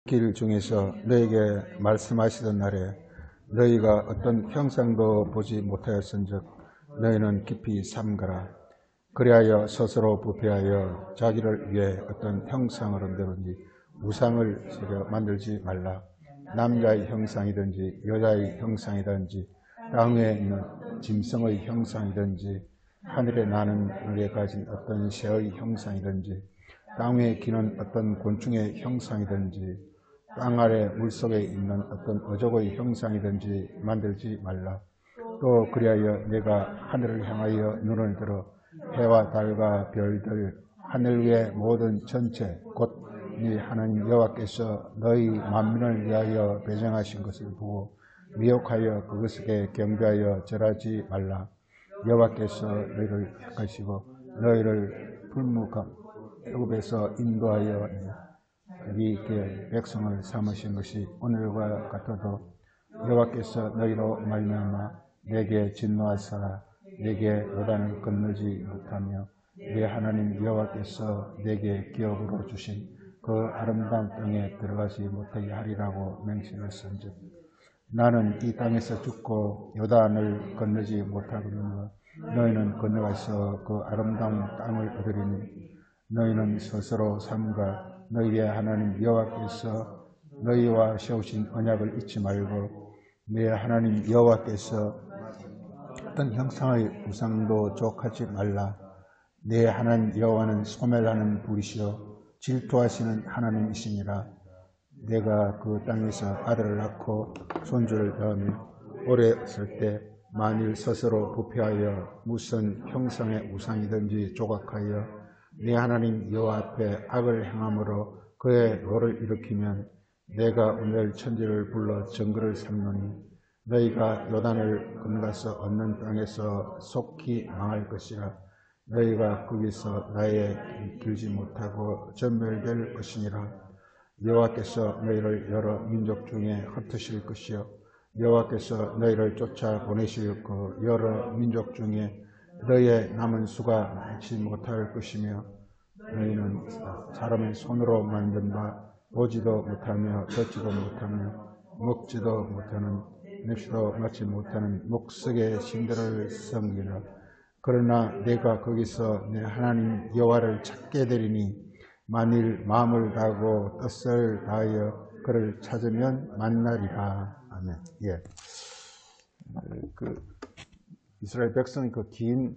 길 중에서 너에게 말씀하시던 날에 너희가 어떤 형상도 보지 못하였은즉 너희는 깊이 삼가라. 그리하여 스스로 부패하여 자기를 위해 어떤 형상을 흔들든지 우상을 새겨 만들지 말라. 남자의 형상이든지 여자의 형상이든지 땅 위에 있는 짐승의 형상이든지 하늘에 나는 물에 가진 어떤 새의 형상이든지 땅 위에 기는 어떤 곤충의 형상이든지 땅 아래 물속에 있는 어떤 어족의 형상이든지 만들지 말라. 또 그리하여 내가 하늘을 향하여 눈을 들어 해와 달과 별들 하늘 위의 모든 전체 곧 네 하나님 여호와께서 너희 만민을 위하여 배정하신 것을 보고 미혹하여 그것에게 경배하여 절하지 말라. 여호와께서 너희를 택하시고 너희를 풀무감 애굽에서 인도하여 네 백성을 삼으신 것이 오늘과 같아도 여호와께서 너희로 말미암아 내게 진노하사 내게 요단을 건너지 못하며 내 하나님 여호와께서 내게 기업으로 주신 그 아름다운 땅에 들어가지 못하게 하리라고 맹세했은즉 나는 이 땅에서 죽고 요단을 건너지 못하거니와 너희는 건너가서 그 아름다운 땅을 얻으리니 너희는 스스로 삼가 너희의 하나님 여호와께서 너희와 세우신 언약을 잊지 말고 내 하나님 여호와께서 어떤 형상의 우상도 족하지 말라. 내 하나님 여호와는 소멸하는 불이시요 질투하시는 하나님이시니라. 내가 그 땅에서 아들을 낳고 손주를 낳으며 오래 있을 때 만일 스스로 부패하여 무슨 형상의 우상이든지 조각하여 네 하나님 여호와 앞에 악을 행함으로 그의 노를 일으키면 내가 오늘 천지를 불러 정글을 삼노니 너희가 요단을 건너가서 얻는 땅에서 속히 망할 것이라. 너희가 거기서 나의 길지 못하고 전멸될 것이니라. 여호와께서 너희를 여러 민족 중에 흩으실 것이요 여호와께서 너희를 쫓아 보내실 그 여러 민족 중에 너희의 남은 수가 많지 못할 것이며 너희는 사람의 손으로 만든 바 보지도 못하며 듣지도 못하며 먹지도 못하는 냄새도 맡지 못하는 목석의 신들을 섬기라. 그러나 내가 거기서 내 하나님 여호와를 찾게 되리니 만일 마음을 다하고 뜻을 다하여 그를 찾으면 만나리라. 아멘. 예. 이스라엘 백성의 긴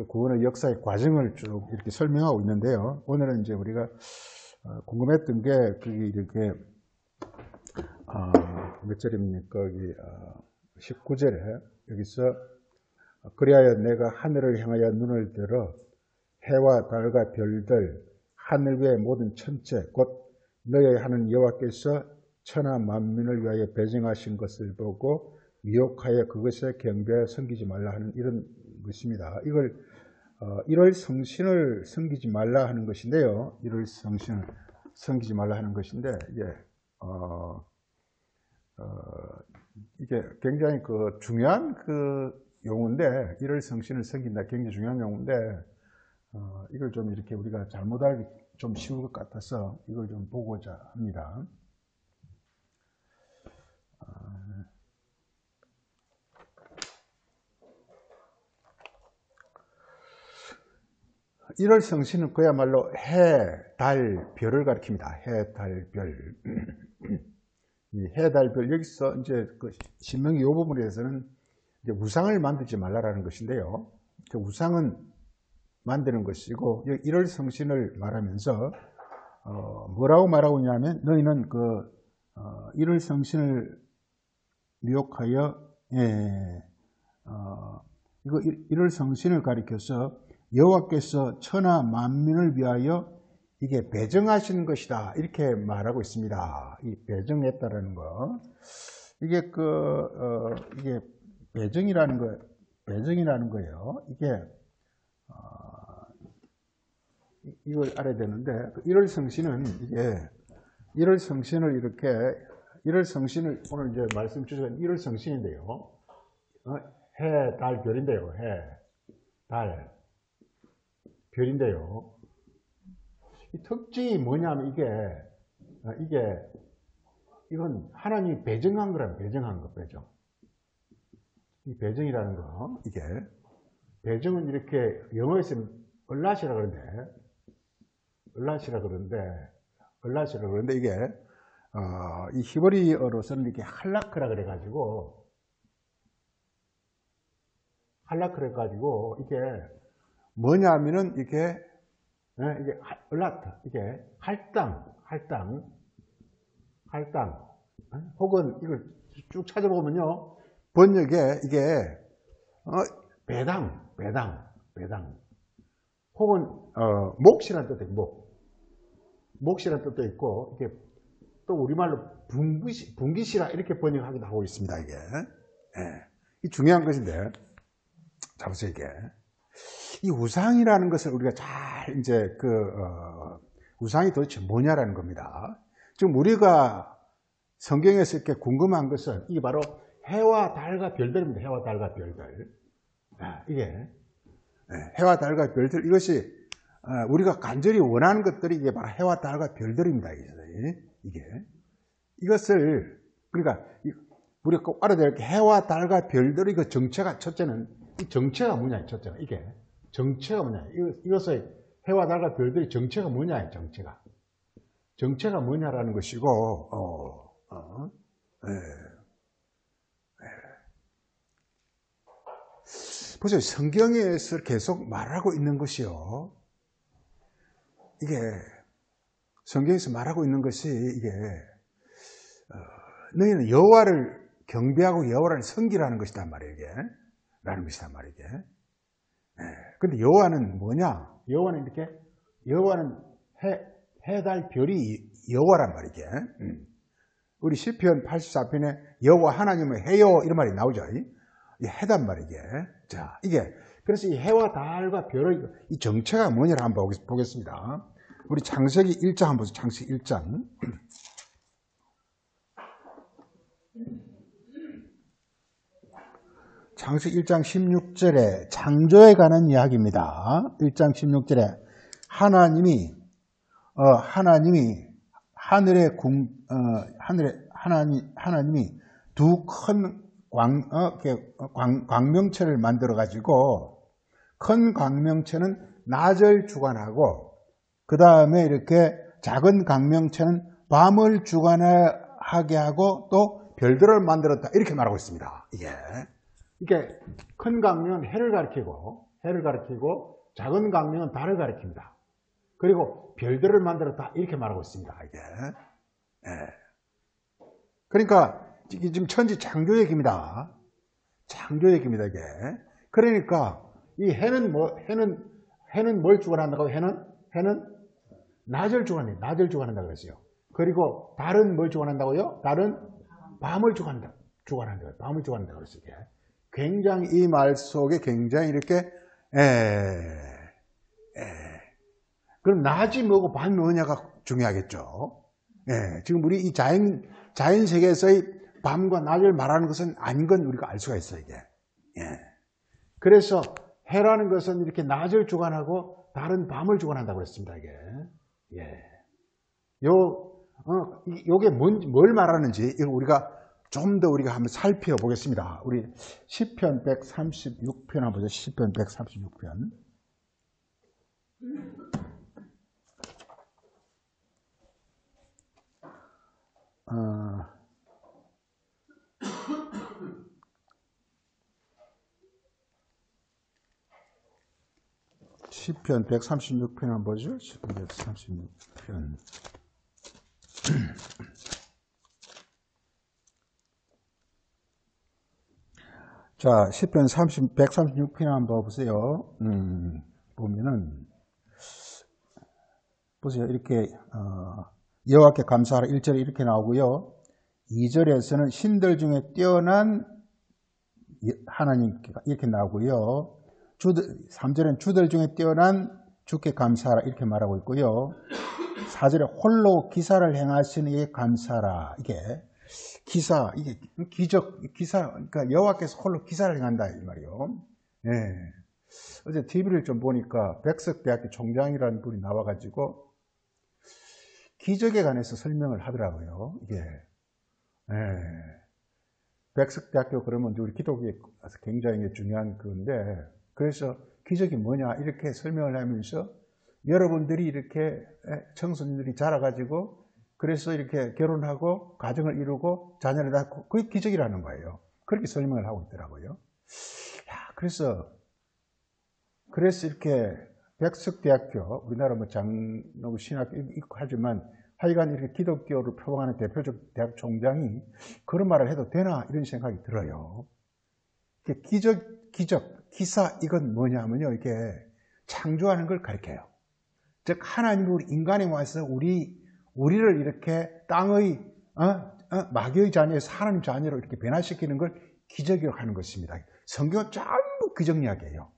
구원의 역사의 과정을 쭉 이렇게 설명하고 있는데요. 오늘은 이제 우리가 궁금했던 게 그게 이렇게 몇 절입니까? 여기 19절에 여기서 그리하여 내가 하늘을 향하여 눈을 들어 해와 달과 별들 하늘 위의 모든 천체 곧 너의 하는 여호와께서 천하 만민을 위하여 배정하신 것을 보고 미혹하여 그것에 경배하여 섬기지 말라 하는 이런 것입니다. 이걸 1월 성신을 섬기지 말라 하는 것인데요. 1월 성신을 섬기지 말라 하는 것인데 이게 굉장히 중요한 용어인데 1월 성신을 섬긴다 굉장히 중요한 용어인데 이걸 좀 이렇게 우리가 잘못 알기 좀 쉬울 것 같아서 이걸 좀 보고자 합니다. 1월 성신은 그야말로 해, 달, 별을 가리킵니다. 해, 달, 별. 이 해, 달, 별 여기서 이제 신명기 이 부분에서는 이제 우상을 만들지 말라라는 것인데요. 그 우상은 만드는 것이고 1월 성신을 말하면서 뭐라고 말하고 있냐면 너희는 1월 성신을 미혹하여 이거 1월 성신을 가리켜서 여호와께서 천하 만민을 위하여 이게 배정하시는 것이다 이렇게 말하고 있습니다. 이 배정했다라는 거 이게 이게 배정이라는 거예요. 이게 이걸 알아야 되는데 1월 성신은 이게 1월 성신을 이렇게 1월 성신을 오늘 이제 말씀 주신 1월 성신인데요. 해, 달, 별인데요. 해, 달, 별인데요. 이 특징이 뭐냐면 이게 이건 하나님이 배정한 거라면 배정한 거, 배정. 이 배정이라는 거, 이게. 배정은 이렇게 영어에서 얼랏이라 그러는데, 이게, 이 히브리어로서는 이렇게 할라크라 그래가지고, 이게 뭐냐면은 이게 얼랏, 이게 할당, 혹은 이걸 쭉 찾아보면요, 번역에 이게 배당, 혹은 몫이라는 뜻도 있고, 몫이라는 뜻도 있고, 이게 또 우리말로 분깃이라 이렇게 번역하기도 하고 있습니다. 이게 이 중요한 것인데, 자 보세요. 이게 이 우상이라는 것을 우리가 잘 이제 우상이 도대체 뭐냐라는 겁니다. 지금 우리가 성경에서 이렇게 궁금한 것은 이게 바로 해와 달과 별들입니다. 해와 달과 별들. 이게 해와 달과 별들, 이것이 우리가 간절히 원하는 것들이 이게 바로 해와 달과 별들입니다. 이것을 그러니까 우리가 꼭 알아야 될 게 해와 달과 별들의 그 정체가, 첫째는 이 정체가 뭐냐, 첫째가 이게 정체가 뭐냐, 이것의 해와 달과 별들의 정체가 뭐냐, 정체가 뭐냐라는 것이고, 보세요. 성경에서 계속 말하고 있는 것이요. 이게 성경에서 말하고 있는 것이 이게 너희는 여호와를 경배하고 여호와를 섬기라는 것이단 말이에요. 이게 라는 것이단 말이에요. 근데 여호와는 뭐냐? 여호와는 해, 달, 별이 여호와란 말이죠. 우리 시편 84편에 여호와 하나님을 해요 이런 말이 나오죠. 이 해단 말이게. 자, 이게 그래서 이 해와 달과 별의 이 정체가 뭐냐를 한번 보겠습니다. 우리 창세기 1장 한번 보세요. 창세기 1장. 창세기 1장 16절에 창조에 관한 이야기입니다. 1장 16절에 하나님이 하나님이 두 큰 광명체를 만들어 가지고, 큰 광명체는 낮을 주관하고 그 다음에 이렇게 작은 광명체는 밤을 주관하게 하고 또 별들을 만들었다, 이렇게 말하고 있습니다. 이게 큰 광명은 해를 가리키고 작은 광명은 달을 가리킵니다. 그리고 별들을 만들었다, 이렇게 말하고 있습니다. 그러니까 이게 지금 천지 창조 얘기입니다. 이게. 그러니까 이 해는 뭘 주관한다고? 해는 낮을 주관한다고 그랬어요. 그리고 달은 뭘 주관한다고요? 달은 밤을 주관한다고 그랬어요. 굉장히 이 말 속에 굉장히 이렇게 그럼 낮이 뭐고 밤이 뭐냐가 중요하겠죠. 지금 우리 이 자연 세계에서의 밤과 낮을 말하는 것은 아닌 건 우리가 알 수가 있어요, 이게. 그래서 해라는 것은 이렇게 낮을 주관하고 달은 밤을 주관한다고 그랬습니다, 이게. 요게 뭘 말하는지 이거 우리가 좀 더 우리가 한번 살펴보겠습니다. 우리 시편 136편 한번 보죠. 시편 136편. 시편 136편 한번 보죠. 시편 136편. 자, 시편 136편 한번 보세요. 보면은 보세요. 이렇게 여호와께 감사하라 1절에 이렇게 나오고요. 2절에서는 신들 중에 뛰어난 하나님께 이렇게 나오고요. 3절엔 주들 중에 뛰어난 주께 감사하라 이렇게 말하고 있고요. 4절에 홀로 기사를 행하시는 이에 감사하라. 이게 기사, 이게 기사, 그러니까 여호와께서 홀로 기사를 행한다 이 말이요. 어제 TV를 좀 보니까 백석대학교 총장이라는 분이 나와가지고 기적에 관해서 설명을 하더라고요. 이게 백석대학교 그러면 우리 기독교에 굉장히 중요한 건데, 그래서 기적이 뭐냐 이렇게 설명을 하면서 여러분들이 이렇게 청소년들이 자라가지고 그래서 이렇게 결혼하고 가정을 이루고 자녀를 낳고 그게 기적이라는 거예요. 그렇게 설명을 하고 있더라고요. 그래서 이렇게 백석대학교, 우리나라 뭐 장로교 신학교 있고 하지만 하여간 이렇게 기독교를 표방하는 대표적 대학 총장이 그런 말을 해도 되나 이런 생각이 들어요. 기적, 기사 이건 뭐냐면요, 이게 창조하는 걸 가리켜요. 즉 하나님이 우리 인간에 와서 우리를 이렇게 땅의 마귀의 자녀에서 하나님 자녀로 이렇게 변화시키는 걸 기적이라고 하는 것입니다. 성경은 전부 기적 이야기예요.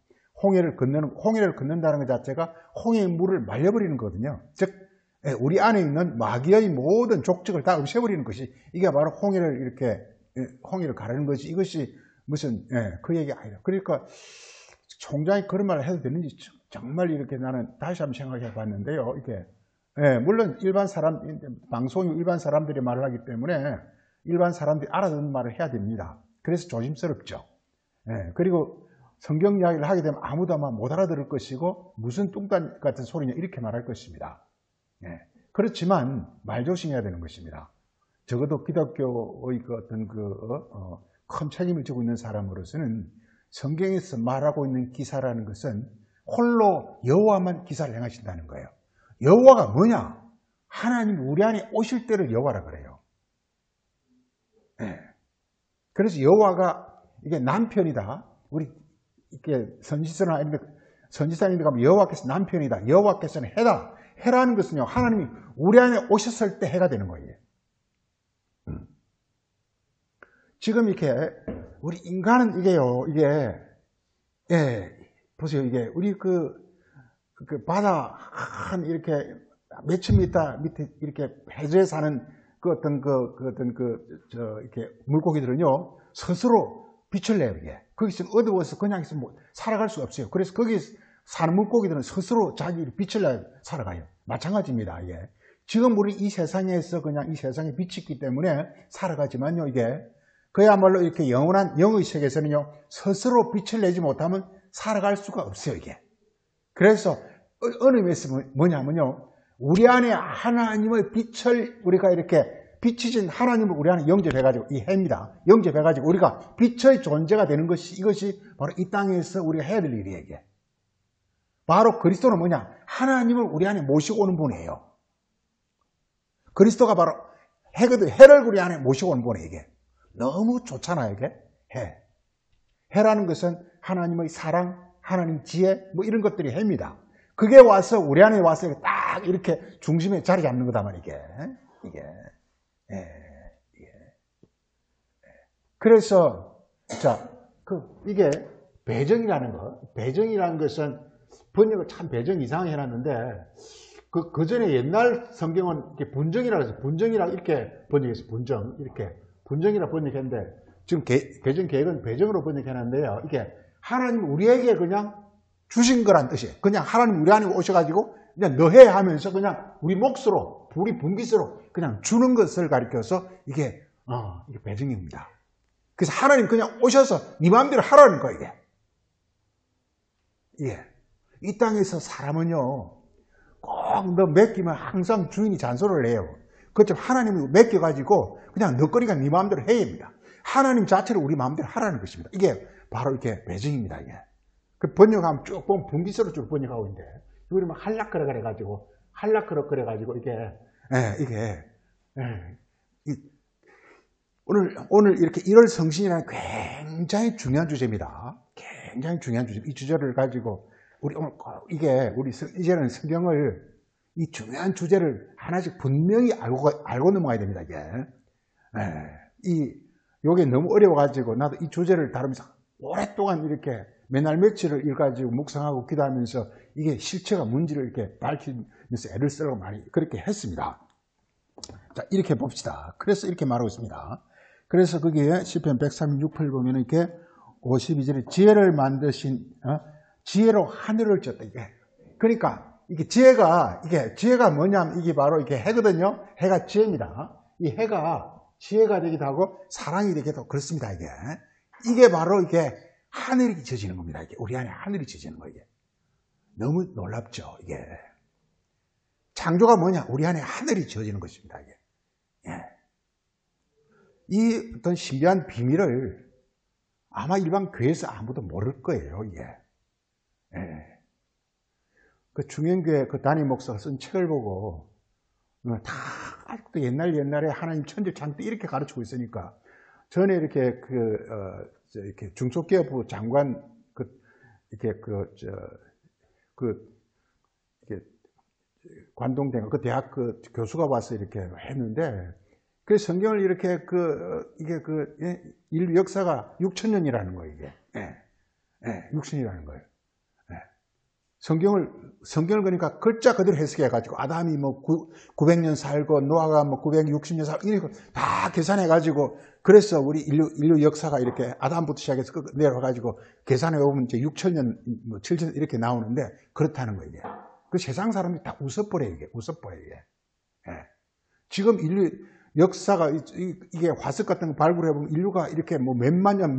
홍해를 걷는다는 것 자체가 홍해의 물을 말려버리는 거거든요. 즉 우리 안에 있는 마귀의 모든 족적을 다 없애버리는 것이, 이게 바로 홍해를 가르는 것이, 이것이 무슨 그 얘기 아니라. 그러니까 총장이 그런 말을 해도 되는지 정말 이렇게 나는 다시 한번 생각해 봤는데요. 이게 물론 방송이 일반 사람들이 말을 하기 때문에 일반 사람들이 알아듣는 말을 해야 됩니다. 그래서 조심스럽죠. 그리고 성경 이야기를 하게 되면 아무도 아마 못 알아들을 것이고 무슨 뚱딴 같은 소리냐 이렇게 말할 것입니다. 그렇지만 말 조심해야 되는 것입니다. 적어도 기독교의 어떤 큰 책임을 지고 있는 사람으로서는 성경에서 말하고 있는 기사라는 것은 홀로 여호와만 기사를 행하신다는 거예요. 여호와가 뭐냐? 하나님 우리 안에 오실 때를 여호와라 그래요. 그래서 여호와가 이게 남편이다. 우리 이렇게 선지서인데 가면 여호와께서 남편이다. 여호와께서는 해다. 해라는 것은요, 하나님이 우리 안에 오셨을 때 해가 되는 거예요. 지금 이렇게 우리 인간은 보세요. 이게 우리 그 바다 한 이렇게 몇천 미터 밑에 이렇게 해저에 사는 이렇게 물고기들은요, 스스로 빛을 내요, 이게. 거기서 어두워서 그냥 살아갈 수 없어요. 그래서 거기 사는 물고기들은 스스로 자기 빛을 내어 살아가요. 마찬가지입니다, 이게. 지금 우리 이 세상에서 그냥 이 세상에 빛이 있기 때문에 살아가지만요, 이게. 그야말로 이렇게 영원한 영의 세계에서는요, 스스로 빛을 내지 못하면 살아갈 수가 없어요, 이게. 그래서 어느 의미에서 뭐냐면요, 우리 안에 하나님의 빛을 우리가 이렇게 빛이신 하나님을 우리 안에 영접해가지고, 이 해입니다. 영접해가지고 우리가 빛의 존재가 되는 것이, 이것이 바로 이 땅에서 우리가 해야 될 일이에요, 이게. 바로 그리스도는 뭐냐? 하나님을 우리 안에 모시고 오는 분이에요. 그리스도가 바로 해거든. 해를 우리 안에 모시고 오는 분이에요, 이게. 너무 좋잖아요, 이게. 해. 해라는 것은 하나님의 사랑, 하나님 지혜, 뭐 이런 것들이 해입니다. 그게 와서 우리 안에 와서 딱 이렇게 중심에 자리 잡는 거다 말이게. 이게. 그래서 이게 배정이라는 것은 번역을 참 배정 이상하게 해놨는데, 그 전에 옛날 성경은 이렇게 분정이라고 해서 분정이라고 이렇게 번역해서 분정이라고 번역했는데, 지금 개정 계획은 배정으로 번역해놨는데요. 이게 하나님 우리에게 그냥 주신 거란 뜻이에요. 그냥 하나님 우리 안에 오셔가지고 그냥 너해 하면서 그냥 우리 몫으로, 우리 분깃으로 그냥 주는 것을 가리켜서 이게 배정입니다. 그래서 하나님 그냥 오셔서 네 마음대로 하라는 거예요, 이게. 이 땅에서 사람은요, 꼭 너 맡기면 항상 주인이 잔소리를 해요. 그것처럼 하나님이 맡겨가지고 그냥 너 거니까 네 마음대로 해야 합니다. 하나님 자체를 우리 마음대로 하라는 것입니다. 이게 바로 이렇게 배정입니다, 이게. 그 번역하면 쭉 보면 분기서로 쭉 번역하고 있는데, 우리 막 할락거려 그래가지고, 오늘 이렇게 1월 성신이라는 굉장히 중요한 주제입니다. 굉장히 중요한 주제. 이 주제를 가지고, 우리 이제는 성경을, 이 중요한 주제를 하나씩 분명히 알고 넘어가야 됩니다, 이게. 요게 너무 어려워가지고, 나도 이 주제를 다루면서 오랫동안 이렇게 맨날 며칠을 읽어가지고 묵상하고 기도하면서 이게 실체가 뭔지를 이렇게 밝히면서 애를 쓰려고 많이 그렇게 했습니다. 자, 이렇게 봅시다. 그래서 이렇게 말하고 있습니다. 그래서 거기에 시편 136편 보면 이렇게 52절에 지혜를 만드신, 지혜로 하늘을 졌다. 이게. 그러니까 이게 지혜가 뭐냐면 이게 바로 이게 해거든요. 해가 지혜입니다. 이 해가 지혜가 되기도 하고 사랑이 되기도 하고 그렇습니다. 이게 바로 이게 하늘이 지어지는 겁니다. 이게 우리 안에 하늘이 지어지는 거예요. 너무 놀랍죠. 이게 창조가 뭐냐? 우리 안에 하늘이 지어지는 것입니다. 이게. 이 어떤 신비한 비밀을 아마 일반 교회에서 아무도 모를 거예요. 이게. 그 중현교회 그 담임 목사가 쓴 책을 보고 다 아직도 옛날에 하나님 천지 창조 이렇게 가르치고 있으니까 전에 이렇게 이렇게 중소기업부 장관 이렇게 관동대가 그 대학 그 교수가 와서 이렇게 했는데 그 성경을 이렇게 인류 역사가 6,000년이라는 거예요. 이게 6,000년이라는 거예요. 성경을 그러니까 글자 그대로 해석해가지고 아담이 뭐 900년 살고 노아가 뭐 960년 살고 이렇게 다 계산해가지고 그래서 우리 인류 역사가 이렇게 아담부터 시작해서 내려가가지고 계산해보면 이제 6,000년, 뭐 7,000년 이렇게 나오는데 그렇다는 거예요. 그 세상 사람들이 다 웃어버려요. 이게. 지금 인류 역사가 이게 화석 같은 거 발굴해보면 인류가 이렇게 뭐 몇만 년,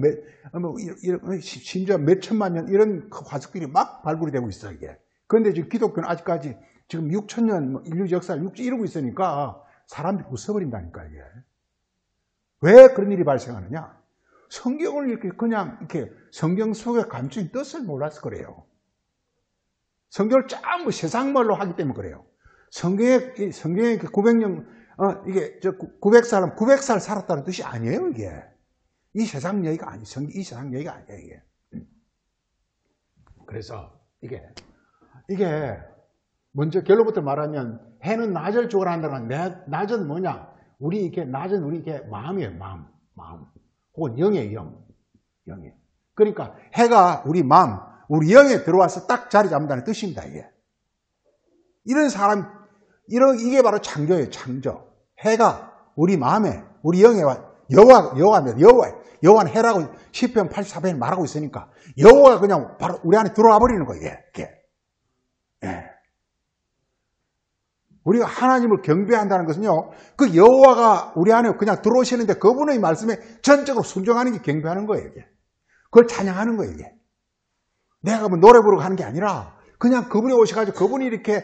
심지어 몇천만 년 이런 화석들이 막 발굴이 되고 있어요. 이게. 그런데 지금 기독교는 아직까지 지금 6,000년 인류 역사를 이러고 있으니까 사람들이 웃어버린다니까 이게. 왜 그런 일이 발생하느냐? 성경을 이렇게 그냥 이렇게 성경 속에 감추인 뜻을 몰라서 그래요. 성경을 전부 세상말로 하기 때문에 그래요. 성경에 900년 이게 900살 살았다는 뜻이 아니에요, 이게. 이 세상 얘기가 아니에요. 이 세상 얘기가 아니에요, 이게. 그래서 이게 먼저 결론부터 말하면 해는 낮을 주관한다는 건 낮은 뭐냐? 낮은 우리 이게 마음이에요, 마음. 혹은 영이에요, 영이에요. 그러니까 해가 우리 마음, 우리 영에 들어와서 딱 자리 잡는다는 뜻입니다, 이게. 이런 사람, 이게 바로 창조예요, 창조. 해가 우리 마음에, 우리 영에 여호와는 해라고 시편 84편에 말하고 있으니까 여호와가 그냥 바로 우리 안에 들어와 버리는 거예요, 이게. 우리가 하나님을 경배한다는 것은요, 그 여호와가 우리 안에 그냥 들어오시는데 그분의 말씀에 전적으로 순종하는 게 경배하는 거예요, 이게. 그걸 찬양하는 거예요, 이게. 내가 뭐 노래 부르고 하는 게 아니라 그냥 그분이 오셔가지고 그분이 이렇게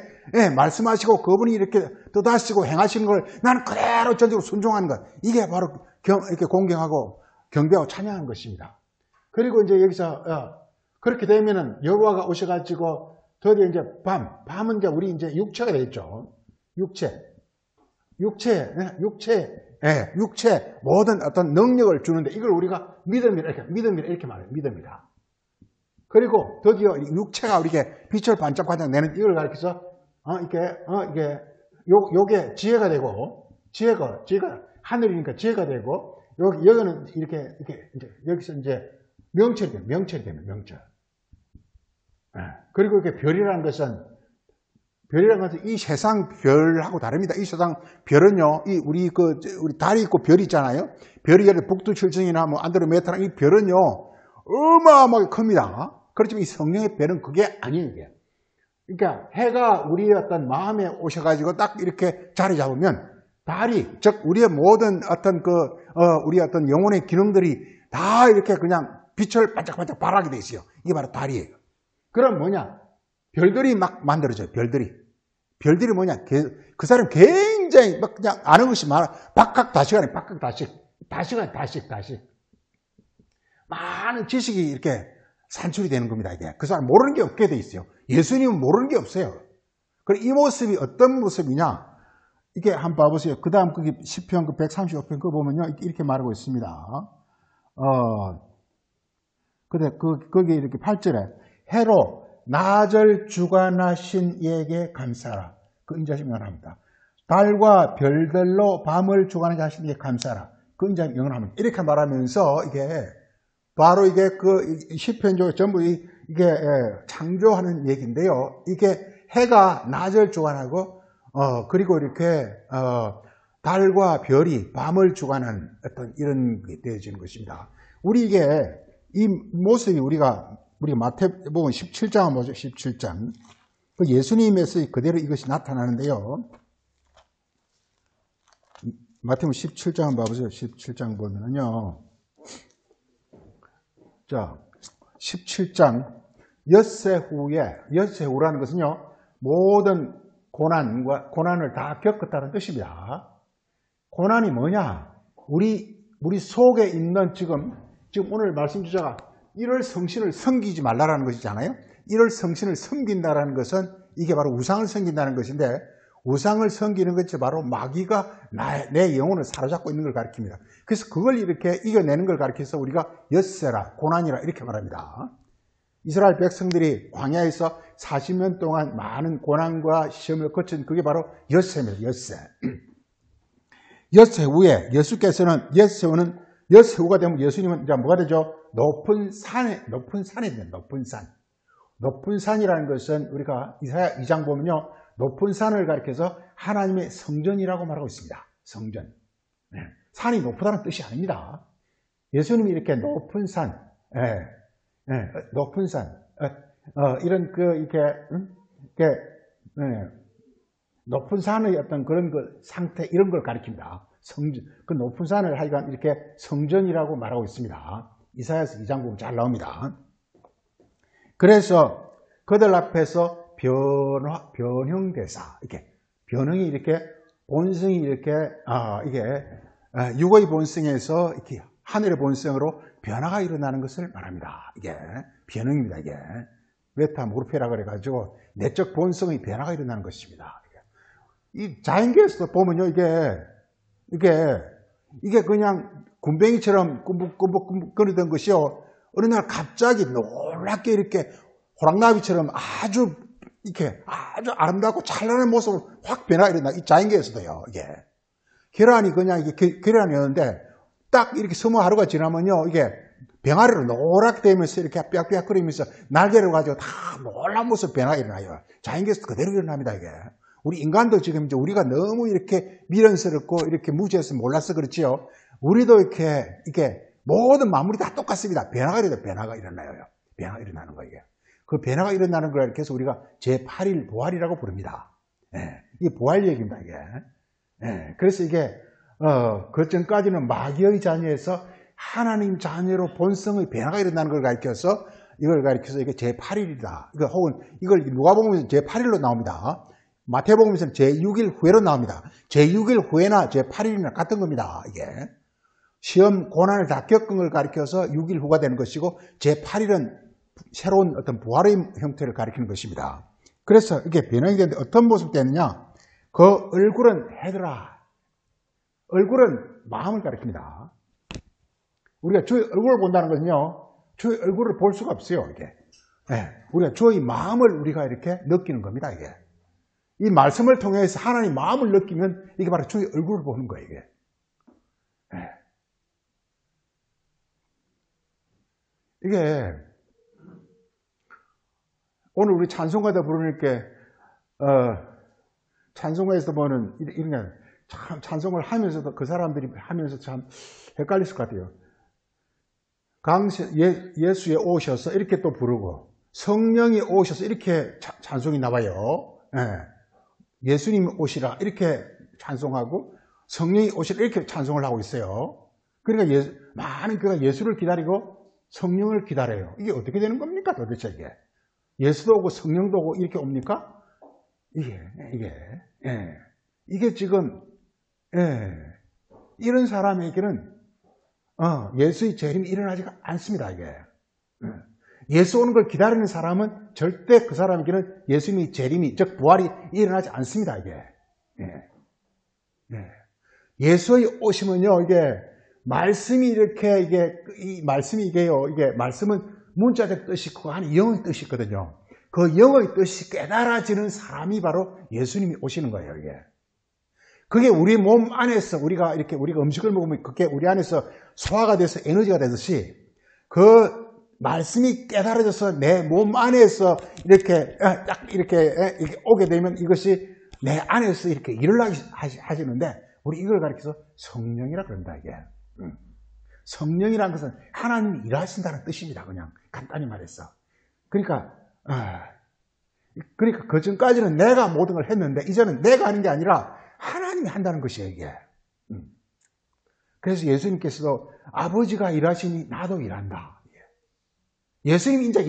말씀하시고 그분이 이렇게 뜻하시고 행하시는 걸 나는 그대로 전적으로 순종하는 것. 이게 바로 이렇게 공경하고 경배하고 찬양하는 것입니다. 그리고 이제 여기서 그렇게 되면은 여호와가 오셔가지고 드디어 이제 밤은 이제 우리 이제 육체가 되겠죠. 육체 모든 어떤 능력을 주는데 이걸 우리가 믿음이라 이렇게 말해요. 믿음이다. 그리고 드디어 육체가 우리에게 빛을 반짝반짝 내는 이걸 가리켜서 요게 지혜가 되고 지혜가 하늘이니까 지혜가 되고 여기는 이렇게 이제 여기서 이제 명철이 되면 명철. 그리고 이렇게 별이라는 것은 이 세상 별하고 다릅니다. 이 세상 별은요, 우리 달이 있고 별이 있잖아요. 별이 예를 들어 북두칠성이나 뭐 안드로메다나 이 별은요 어마어마하게 큽니다. 그렇지만 이 성령의 별은 그게 아니에요. 그러니까 해가 우리의 어떤 마음에 오셔가지고 딱 이렇게 자리 잡으면 달이, 즉 우리의 모든 어떤 우리의 어떤 영혼의 기능들이 다 이렇게 그냥 빛을 반짝반짝 발하게 돼 있어요. 이게 바로 달이에요. 그럼 뭐냐? 별들이 막 만들어져요. 별들이 뭐냐? 그 사람 굉장히 막 그냥 아는 것이 많아. 박학다식하네. 다식. 많은 지식이 이렇게 산출이 되는 겁니다. 이게. 그 사람 모르는 게 없게 돼 있어요. 예수님은 모르는 게 없어요. 그리고 이 모습이 어떤 모습이냐? 이게 한번 봐보세요. 그 다음 거기 시편 135편 그거 보면요. 이렇게 말하고 있습니다. 거기 이렇게 8절에 해로 낮을 주관하신 이에게 감사하라. 그 인자심 영원합니다. 달과 별들로 밤을 주관하신 이에게 감사하라. 그 인자심 영원합니다. 이렇게 말하면서 이게 바로 이게 시편적으로 전부 이게 창조하는 얘기인데요. 이게 해가 낮을 주관하고 그리고 이렇게 달과 별이 밤을 주관하는 어떤 이런 게 되어지는 것입니다. 우리 이게 이 모습이 우리가 마태복음 17장 한번 보죠. 17장. 그 예수님에서 그대로 이것이 나타나는데요. 마태복음 17장 한번 봐보세요. 17장 보면은요. 자, 17장 엿새 후라는 것은요, 모든 고난을 다 겪었다는 뜻입니다. 고난이 뭐냐? 우리 속에 있는 지금 오늘 말씀 주자가 이럴 성신을 섬기지 말라라는 것이잖아요. 이럴 성신을 섬긴다라는 것은 이게 바로 우상을 섬긴다는 것인데, 우상을 섬기는 것이 바로 마귀가 내 영혼을 사로잡고 있는 걸 가리킵니다. 그래서 그걸 이렇게 이겨내는 걸 가리켜서 우리가 엿새라, 고난이라 이렇게 말합니다. 이스라엘 백성들이 광야에서 40년 동안 많은 고난과 시험을 거친 그게 바로 엿새입니다. 엿새. 엿새 후에 예수께서는 엿새 후가 되면 예수님은 이제 뭐가 되죠? 높은 산이 됩니다. 높은 산. 높은 산이라는 것은 우리가 이사야 2장 보면요, 높은 산을 가리켜서 하나님의 성전이라고 말하고 있습니다. 성전. 네. 산이 높다는 뜻이 아닙니다. 예수님이 이렇게 높은 산, 높은 산, 이런 높은 산의 어떤 그런 상태, 이런 걸 가리킵니다. 성전, 그 높은 산을 하여간 이렇게 성전이라고 말하고 있습니다. 이사야서 2장 보면 잘 나옵니다. 그래서 그들 앞에서 변형대사, 변형이 이렇게, 본성이 이렇게, 육의 본성에서 이렇게 하늘의 본성으로 변화가 일어나는 것을 말합니다. 이게 변형입니다. 이게 메타모르페라 그래가지고 내적 본성의 변화가 일어나는 것입니다. 이 자연계에서도 보면요, 이게 그냥 군뱅이처럼 꾸벅꾸벅거리던 것이요, 어느 날 갑자기 놀랍게 이렇게 호랑나비처럼 아주 아름답고 찬란한 모습으로 확 변화가 일어나. 이 자연계에서도요, 이게 계란이 그냥 계란이었는데 딱 이렇게 서머 하루가 지나면요, 이게 병아리로 노랗게 되면서 이렇게 빽빽거리면서 날개를 가지고 다 놀라운 모습 변화가 일어나요. 자연계에서도 그대로 일어납니다, 이게. 우리 인간도 지금 이제 우리가 너무 이렇게 미련스럽고 이렇게 무지해서 몰라서 그렇지요. 우리도 이렇게 모든 만물이 다 똑같습니다. 변화가 일어나요. 변화가 일어나는 거예요. 그 변화가 일어나는 걸 이렇게 해서 우리가 제8일 부활이라고 부릅니다. 이게 부활 얘기입니다, 이게. 그래서 이게, 그 전까지는 마귀의 자녀에서 하나님 자녀로 본성의 변화가 일어나는 걸 가리켜서 이게 제8일이다. 혹은 이걸 누가복음에서 제8일로 나옵니다. 마태복음에서는 제6일 후회로 나옵니다. 제6일 후회나 제8일이나 같은 겁니다, 이게. 시험, 고난을 다 겪은 걸 가리켜서 6일 후가 되는 것이고, 제8일은 새로운 어떤 부활의 형태를 가리키는 것입니다. 그래서 이게 변형이 되는데 어떤 모습 되느냐? 그 얼굴은 헤드라. 얼굴은 마음을 가리킵니다. 우리가 주의 얼굴을 본다는 것은요, 주의 얼굴을 볼 수가 없어요, 이게. 우리가 주의 마음을 우리가 이렇게 느끼는 겁니다, 이게. 이 말씀을 통해서 하나님 마음을 느끼면 이게 바로 주의 얼굴을 보는 거예요, 이게. 이게 오늘 우리 찬송가다 부르니까 찬송가에서 보는 이런 참 찬송을 하면서도 그 사람들이 하면서 참 헷갈렸을 것 같아요. 예수에 오셔서 이렇게 또 부르고 성령이 오셔서 이렇게 찬송이 나와요. 예수님이 오시라 이렇게 찬송하고 성령이 오시라 이렇게 찬송을 하고 있어요. 그러니까 많은 교회가 예수를 기다리고 성령을 기다려요. 이게 어떻게 되는 겁니까 도대체 이게? 예수도 오고 성령도 오고 이렇게 옵니까? 이게 지금 이런 사람에게는 예수의 재림이 일어나지가 않습니다. 이게 예수 오는 걸 기다리는 사람은 절대 그 사람에게는 예수님의 재림이 즉 부활이 일어나지 않습니다. 이게 예수의 오심은요, 이게 말씀이 이렇게 이 말씀이 이게요, 이게 말씀은 문자적 뜻이 있고 안에 영의 뜻이 있거든요. 그 영의 뜻이 깨달아지는 사람이 바로 예수님이 오시는 거예요, 이게. 그게 우리 몸 안에서 우리가 음식을 먹으면 그게 우리 안에서 소화가 돼서 에너지가 되듯이 그 말씀이 깨달아져서 내 몸 안에서 이렇게 오게 되면 이것이 내 안에서 이렇게 일을 하시는데 우리 이걸 가리켜서 성령이라 그럽니다, 이게. 성령이라는 것은 하나님이 일하신다는 뜻입니다. 그냥 간단히 말해서. 그러니까 그러니까 그 전까지는 내가 모든 걸 했는데 이제는 내가 하는 게 아니라 하나님이 한다는 것이에요, 이게. 그래서 예수님께서도 아버지가 일하시니 나도 일한다. 예수님이 이제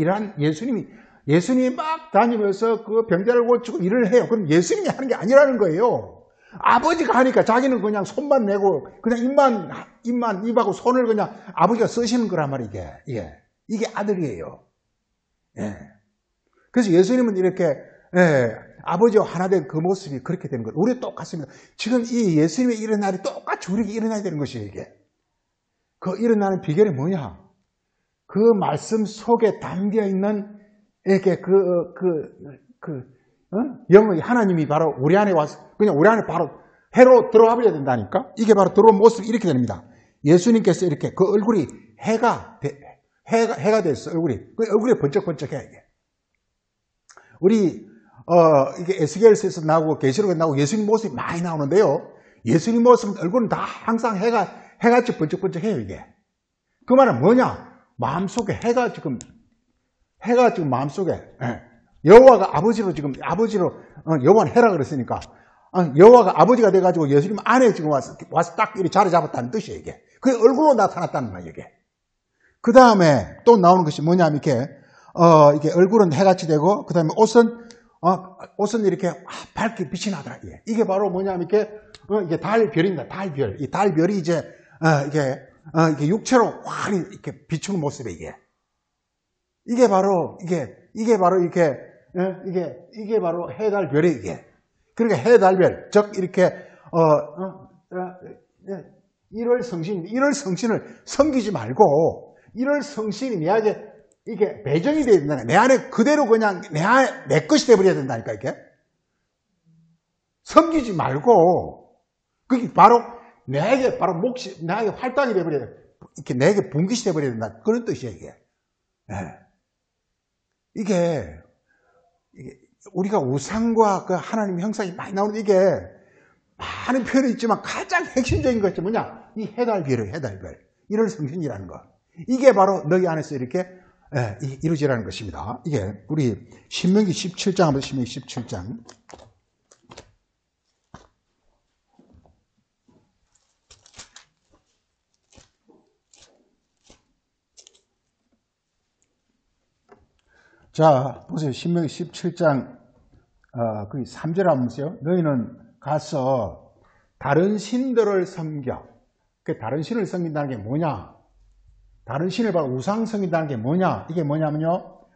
예수님이 막 다니면서 그 병자를 고치고 일을 해요. 그럼 예수님이 하는 게 아니라는 거예요. 아버지가 하니까 자기는 그냥 손만 내고 그냥 입하고 손을 그냥 아버지가 쓰시는 거란 말이에요, 이게. 이게 아들이에요. 예. 그래서 예수님은 이렇게, 아버지와 하나 된 그 모습이 그렇게 되는 거예요. 우리 똑같습니다. 지금 이 예수님의 일어나는 날이 똑같이 우리에게 일어나야 되는 것이에요, 이게. 그 일어나는 비결이 뭐냐? 그 말씀 속에 담겨 있는 이렇게 영의 하나님이 바로 우리 안에 와서 그냥 우리 안에 바로 해로 들어와 버려야 된다니까. 이게 바로 들어온 모습이 이렇게 됩니다. 예수님께서 이렇게 그 얼굴이 해가 됐어. 얼굴이 번쩍번쩍해 이게. 우리 이게 에스겔서에서 나오고 계시록에 나오고 예수님 모습이 많이 나오는데요. 예수님 모습은 얼굴은 다 항상 해같이 번쩍번쩍해요 이게. 그 말은 뭐냐? 마음속에 해가 지금 마음속에 여호와가 아버지로 여호와는 해라 그랬으니까 여호와가 아버지가 돼가지고 예수님 안에 지금 와서 딱 이렇게 자리 잡았다는 뜻이에요 이게. 그게 얼굴로 나타났다는 거예요 이게. 그 다음에 또 나오는 것이 뭐냐면 이게 얼굴은 해같이 되고 그 다음에 옷은 이렇게 밝게 빛이 나더라 이게 바로 뭐냐면 이게 달별입니다. 달별. 이 달별이 이제 이게 육체로 환히 이렇게 비추는 모습에 이게 바로 이게 바로 해달별이 이게. 그러니까 해달별, 즉 이렇게 1월 성신을 섬기지 말고 1월 성신이 내게 이게 배정이 되어야 된다. 내 안에 그대로 그냥 내 것이 되어버려야 된다니까 이게. 섬기지 말고 그게 바로 내게 활당이 되어버려야 돼. 이렇게 내게 분깃이 되어버려야 된다. 그런 뜻이에요 이게. 이게 우리가 우상과 그 하나님 형상이 많이 나오는데 이게 많은 표현이 있지만 가장 핵심적인 것이 뭐냐? 이 해달별이에요, 해달별. 1월 성신이라는 거. 이게 바로 너희 안에서 이렇게 이루어지라는 것입니다. 이게 우리 신명기 17장 한번 신명기 17장. 자, 보세요. 신명기 17장, 그 3절 한번 보세요. 너희는 가서 다른 신들을 섬겨. 그 다른 신을 섬긴다는 게 뭐냐? 다른 신을 바로 우상 섬긴다는 게 뭐냐? 이게 뭐냐면요.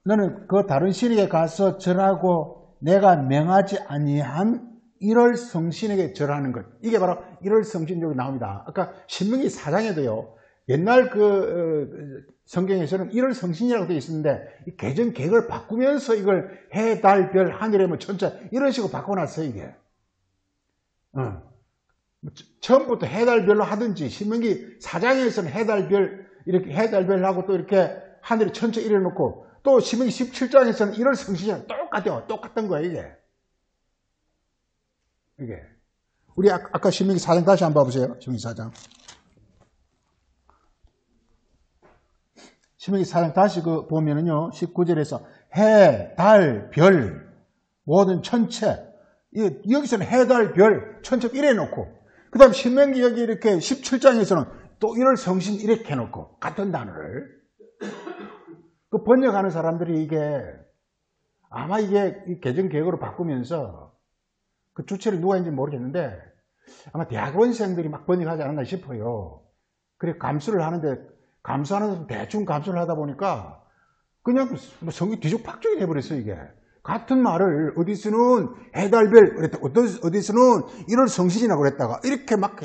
너는 그 다른 신에게 가서 절하고 내가 명하지 아니한 1월 성신에게 절하는 것. 이게 바로 1월 성신 여기 나옵니다. 아까 신명기 4장에도요. 옛날 성경에서는 1월 성신이라고 되어 있었는데 이 개정 계획을 바꾸면서 이걸 해, 달, 별, 하늘의 뭐 천체 이런 식으로 바꿔놨어요 이게. 처음부터 해, 달, 별로 하든지 신명기 4장에서는 해, 달, 별 이렇게 해, 달, 별하고 또 이렇게 하늘의 천체 이래 놓고 또 신명기 17장에서는 1월 성신이랑 똑같아요. 똑같던 거예요 이게. 우리 아까 신명기 4장 다시 한번 봐보세요. 신명기 4장. 신명기 4장 다시 보면은요, 19절에서 해, 달, 별, 모든 천체, 여기서는 해, 달, 별, 천체 이래 놓고, 그 다음 신명기 여기 이렇게 17장에서는 또 1월 성신 이렇게 해놓고, 같은 단어를. 그 번역하는 사람들이 이게, 아마 이게 개정 계획으로 바꾸면서, 그 주체를 누가 했는지 모르겠는데, 아마 대학원생들이 막 번역하지 않았나 싶어요. 그래, 감수하는 대충 감수를 하다 보니까 그냥 성이 뒤죽박죽이 돼버렸어요 이게. 같은 말을 어디서는 해달별 그랬다, 어디서는 1월 성신이라고 그랬다가 이렇게 막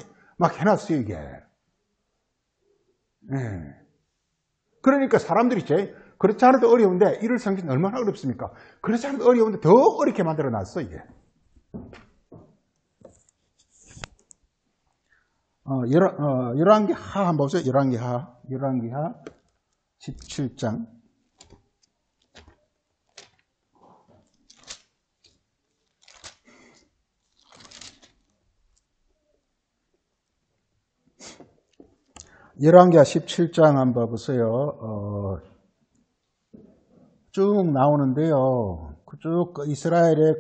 해놨어요 이게. 그러니까 사람들이 그렇지 않아도 어려운데 1월 성신 얼마나 어렵습니까? 그렇지 않아도 어려운데 더 어렵게 만들어놨어 이게. 열왕기하 한번 보세요. 열왕기하 17장. 열왕기하 17장 한번 보세요. 쭉 나오는데요. 쭉 이스라엘의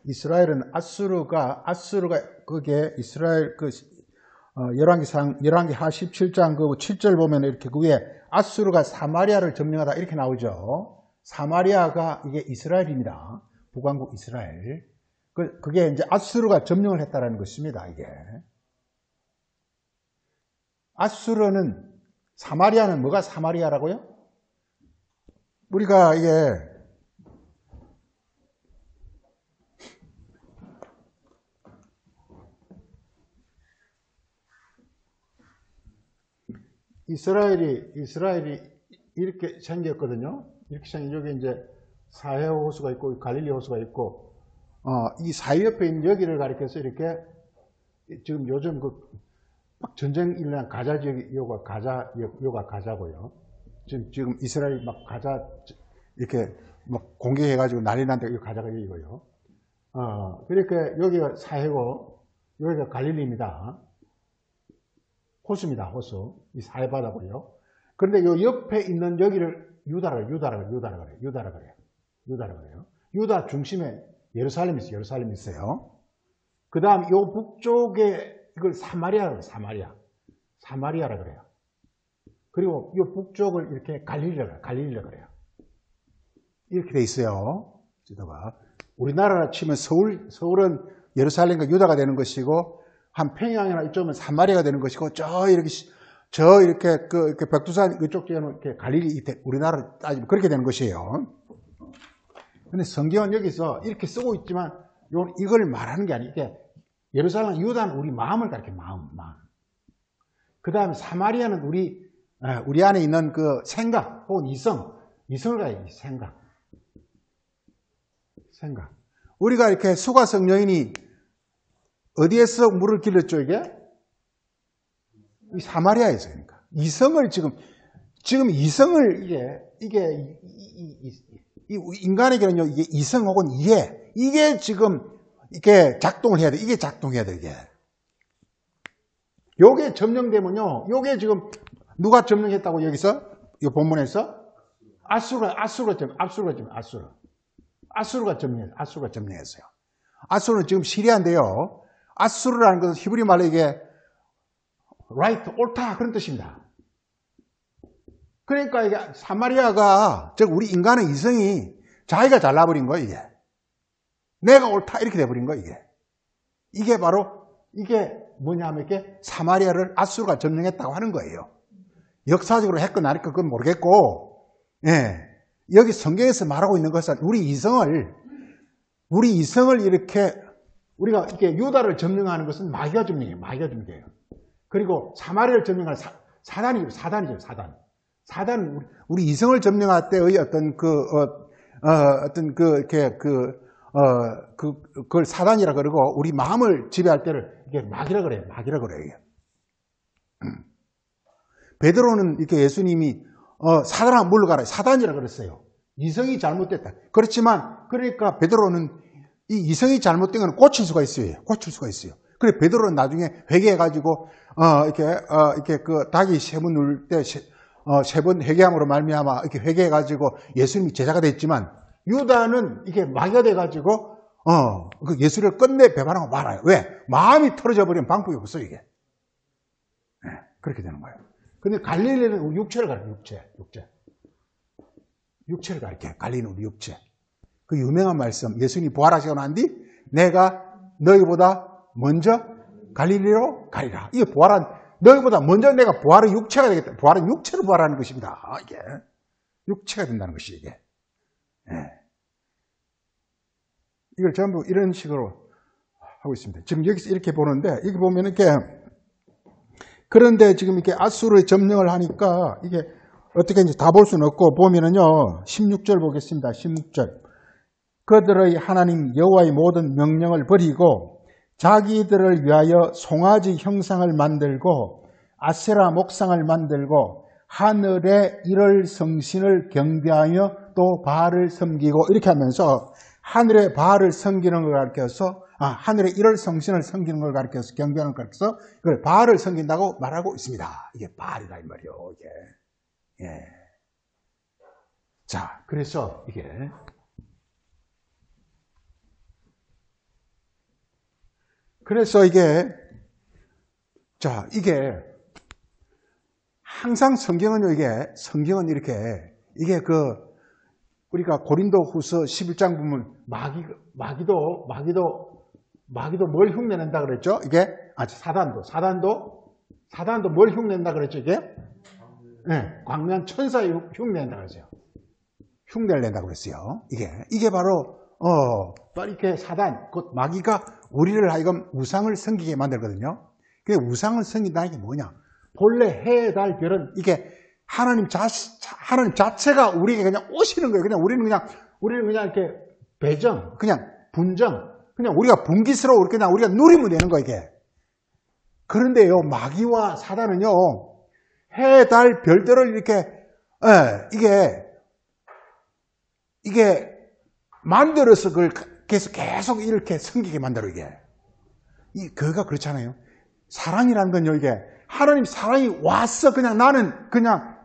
이스라엘은 아수르가 그게 이스라엘 열왕기하 17장 7절 보면 이렇게 그 위에 아수르가 사마리아를 점령하다 이렇게 나오죠. 사마리아가 이게 이스라엘입니다. 북왕국 이스라엘. 그게 이제 아수르가 점령을 했다라는 것입니다. 이게 아수르는 사마리아는 뭐가 사마리아라고요? 우리가 이게 이스라엘이 이렇게 생겼거든요. 이렇게 생긴 여기 이제 사헤오 호수가 있고 갈릴리 호수가 있고 이 사이 옆에 있는 여기를 가리켜서 이렇게 지금 요즘 막 전쟁 일어난 가자 지역이 요가 가자고요. 지금 이스라엘 막 가자 이렇게 막 공격해가지고 난리 난데 이 가자가 이거요. 그러니까 여기가 사해고 여기가 갈릴리입니다. 호수입니다. 호수. 이 사해바다고요. 그런데 요 옆에 있는 여기를 유다라 그래요. 유다 중심에 예루살렘이 있어요. 그 다음 요 북쪽에 이걸 사마리아라 그래요. 그리고 이 북쪽을 이렇게 갈릴리라 그래요. 이렇게 돼 있어요. 지도가. 우리나라로 치면 서울은 예루살렘과 유다가 되는 것이고, 한 평양이나 이쪽은 사마리아가 되는 것이고, 이렇게 백두산 이쪽 지역은 이렇게 갈릴리, 우리나라로 따지면 그렇게 되는 것이에요. 근데 성경은 여기서 이렇게 쓰고 있지만, 이걸 말하는 게 아니고, 이게 예루살렘, 유다는 우리 마음을 가리켜, 마음. 그 다음에 사마리아는 우리 안에 있는 그 생각, 혹은 이성을 가리켜, 생각. 우리가 이렇게 수가성 여인이 어디에서 물을 길렀죠, 이게? 이 사마리아에서, 그러니까. 이성을 지금 이성을 이게 인간에게는요, 이게 이성 혹은 이게 지금 이게 작동을 해야 돼. 이게 작동해야 돼, 이게. 요게 점령되면요, 요게 지금 누가 점령했다고 여기서? 이 본문에서? 아수르가 점령했어요. 아수르는 지금 시리아인데요. 아수르라는 것은 히브리 말로 이게 right, 옳다 그런 뜻입니다. 그러니까 이게 사마리아가 즉 우리 인간의 이성이 자기가 잘라버린 거예요. 이게 내가 옳다 이렇게 돼버린 거예요. 이게 바로 이게 뭐냐면 이게 사마리아를 아수르가 점령했다고 하는 거예요. 역사적으로 했건 아닐까 그건 모르겠고, 여기 성경에서 말하고 있는 것은 우리 이성을 이렇게 우리가 이렇게 유다를 점령하는 것은 마귀가 점령해요. 그리고 사마리아를 점령하는 사단이죠. 사단은 우리 이성을 점령할 때의 그걸 사단이라 그러고, 우리 마음을 지배할 때를 이게 마귀라 그래요. 베드로는 이렇게 예수님이 사단아 물러가라, 사단이라 그랬어요. 이성이 잘못됐다. 그렇지만 그러니까 베드로는 이 이성이 잘못된 건 고칠 수가 있어요. 그래 베드로는 나중에 회개해가지고 이렇게 그 닭이 세 번 울 때 세 번 회개함으로 말미암아 이렇게 회개해가지고 예수님이 제자가 됐지만, 유다는 이게 마귀가 돼가지고 그 예수를 끝내 배반하고 말아요. 왜? 마음이 털어져 버리면 방법이 없어 이게. 그렇게 되는 거예요. 근데 갈릴리는 육체를 가리켜, 육체를 가리켜. 갈릴리는 우리 육체. 그 유명한 말씀, 예수님이 부활하시고 난 뒤 내가 너희보다 먼저 갈릴리로 가리라. 이게 너희보다 먼저 내가 부활의 육체가 되겠다. 부활은 육체로 부활하는 것입니다. 이게 육체가 된다는 것이 이게. 이걸 전부 이런 식으로 하고 있습니다. 지금 여기서 이렇게 보는데, 여기 보면 이렇게, 그런데 지금 이렇게 아수르의 점령을 하니까 이게 어떻게 이제 다 볼 수는 없고, 보면은요, 16절 보겠습니다. 16절. 그들의 하나님 여호와의 모든 명령을 버리고 자기들을 위하여 송아지 형상을 만들고 아세라 목상을 만들고 하늘의 일월 성신을 경배하여 또 바알을 섬기고, 이렇게 하면서 하늘의 바알을 섬기는 걸 가르쳐서 하늘의 일월 성신을 섬기는 걸 가르쳐서 경배하는 걸 가르쳐서 그걸 바알을 섬긴다고 말하고 있습니다. 이게 바알이라 이 말이요. 이게. 자, 그래서 이게 자, 이게 항상 성경은 이게 우리가 고린도후서 11장 보면 마귀도 뭘 흉내낸다 그랬죠? 이게 사단도 뭘 흉낸다 그랬죠? 이게 광명한 천사의 흉내낸다 그랬어요. 흉내를 낸다 그랬어요. 이게 바로 이렇게 곧 마귀가 우리를 하여금 우상을 섬기게 만들거든요. 그 우상을 섬긴다는 게 뭐냐? 본래 해, 달, 별은 이게 하나님 자체가 우리에게 그냥 오시는 거예요. 우리는 그냥 이렇게 분정, 그냥 우리가 분기스러워 그냥 우리가 누리면 되는 거예요, 이게. 그런데요, 마귀와 사단은요, 해, 달, 별들을 이렇게, 이게 만들어서 그걸 계속 이렇게 섬기게 만들어, 이게. 그가 그렇잖아요. 사랑이라는 건요, 이게. 하나님 사랑이 왔어. 그냥 나는 그냥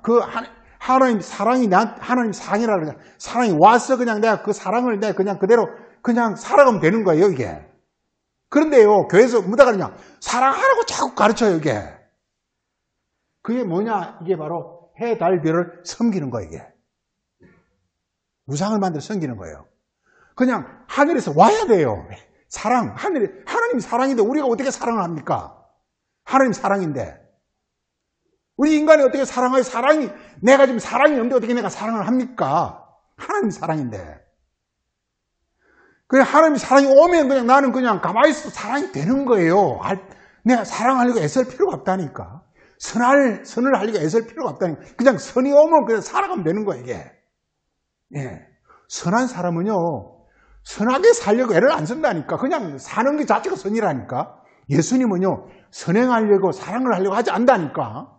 하나님 사랑이라 그러냐. 사랑이 왔어. 그냥 내가 그 사랑을 그냥 그대로 그냥 살아가면 되는 거예요, 이게. 그런데요, 교회에서 뭐다 그러냐. 사랑하라고 자꾸 가르쳐요, 이게. 그게 뭐냐. 이게 바로 해, 달, 별을 섬기는 거예요, 이게. 우상을 만들어 섬기는 거예요. 그냥 하늘에서 와야 돼요. 하나님 사랑인데 우리가 어떻게 사랑을 합니까? 하나님 사랑인데. 우리 인간이 어떻게 사랑해요? 내가 지금 사랑이 없는데 어떻게 내가 사랑을 합니까? 하나님 사랑인데. 그냥 하나님 사랑이 오면 그냥 나는 그냥 가만히 있어도 사랑이 되는 거예요. 내가 사랑하려고 애쓸 필요가 없다니까. 선을 하려고 애쓸 필요가 없다니까. 그냥 선이 오면 그냥 살아가면 되는 거예요, 이게. 예. 선한 사람은요, 선하게 살려고 애를 안 쓴다니까. 그냥 사는 게 자체가 선이라니까. 예수님은요, 선행하려고 사랑을 하려고 하지 않다니까.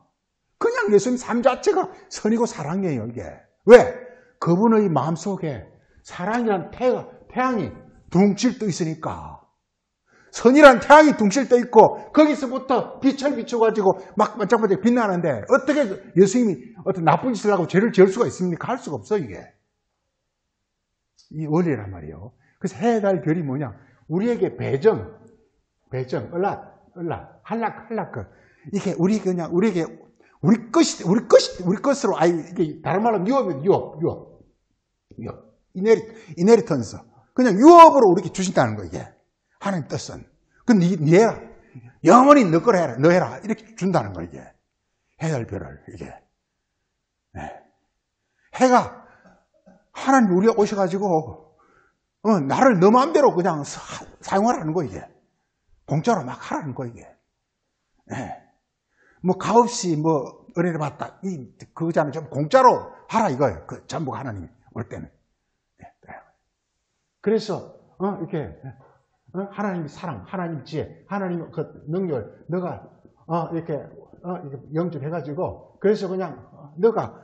그냥 예수님 삶 자체가 선이고 사랑이에요, 이게. 왜? 그분의 마음속에 사랑이란 태양이 둥실 떠 있으니까. 선이란 태양이 둥실 떠 있고 거기서부터 빛을 비춰가지고 막 반짝반짝 빛나는데 어떻게 예수님이 어떤 나쁜 짓을 하고 죄를 지을 수가 있습니까? 할 수가 없어, 이게. 이 원리란 말이에요. 그래서 해, 달, 별이 뭐냐? 우리에게 배정, 한락. 이게 우리에게 우리 것으로, 이게 다른 말로 유업. 이네리턴스. 그냥 유업으로 우리에게 주신다는 거, 이게. 하나님 뜻은. 그럼 니 해라. 영원히 너 거로 해라. 너 해라. 이렇게 준다는 거, 이게. 해, 달, 별을, 이게. 네. 해가, 하나님 우리가 오셔가지고, 나를 너 마음대로 그냥 사용하라는 거, 이게. 공짜로 막 하라는 거, 이게. 네. 값없이 은혜를 받다. 그거잖아요. 좀 공짜로 하라, 이거예요. 전부 하나님 올 때는. 네. 그래서, 이렇게, 하나님의 사랑, 하나님 지혜, 하나님 그 능력, 너가, 이렇게 영접해가지고, 그래서 그냥, 너가,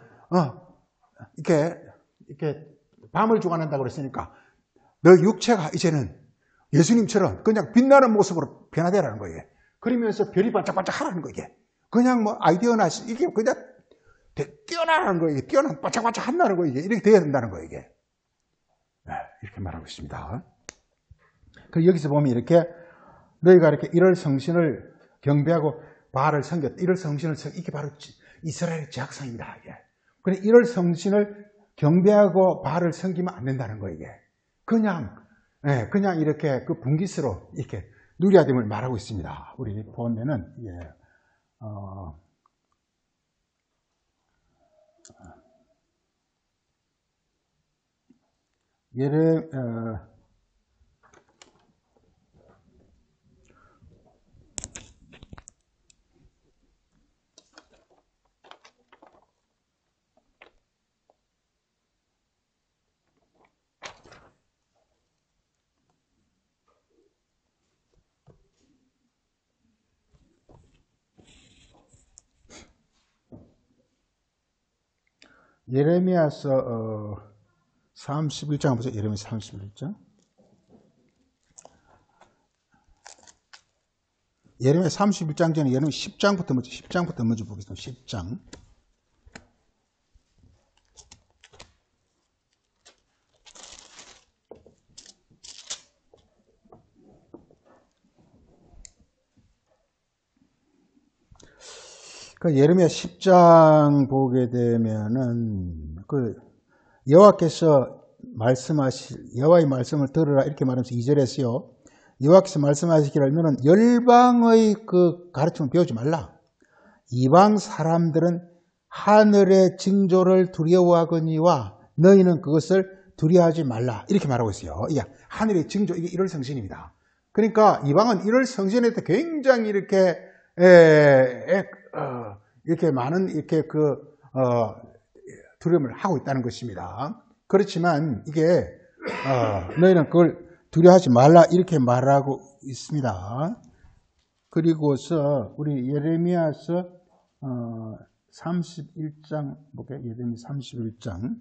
이렇게 밤을 주관한다고 그랬으니까, 너 육체가 이제는 예수님처럼 그냥 빛나는 모습으로 변화되라는 거예요. 그러면서 별이 반짝반짝 하라는 거예요. 그냥 아이디어나, 이게 그냥 뛰어나라는 거예요. 반짝반짝 한다는 거예요. 이렇게 돼야 된다는 거예요, 이게. 이렇게 말하고 있습니다. 그 여기서 보면 이렇게 너희가 이렇게 이럴 성신을 경배하고 바알을 섬겼다. 이럴 성신을 이게 바로 이스라엘의 제약상입니다. 이게. 그래 이럴 성신을 경배하고 바알을 섬기면 안 된다는 거예요. 이게. 그냥 이렇게 그 분기스로 이렇게 누려야 됨을 말하고 있습니다. 우리 보면은 예레미야서 31장 보세요. 예레미야 31장. 예레미야 31장 전에 예레미야 10장부터 먼저 보겠습니다. 10장. 그 예레미야 10장 보게 되면은 그 여호와께서 말씀하실 여호와의 말씀을 들으라 이렇게 말하면서 2절에서요. 여호와께서 말씀하시기를 너는 열방의 그 가르침을 배우지 말라. 이방 사람들은 하늘의 징조를 두려워하거니와 너희는 그것을 두려워하지 말라. 이렇게 말하고 있어요. 이게 하늘의 징조, 이게 1월 성신입니다. 그러니까 이방은 1월 성신에 대해 굉장히 이렇게 이렇게 많은 이렇게 두려움을 하고 있다는 것입니다. 그렇지만 이게 너희는 그걸 두려워하지 말라 이렇게 말하고 있습니다. 그리고서 우리 예레미야서 31장 볼게요. 예레미야 31장.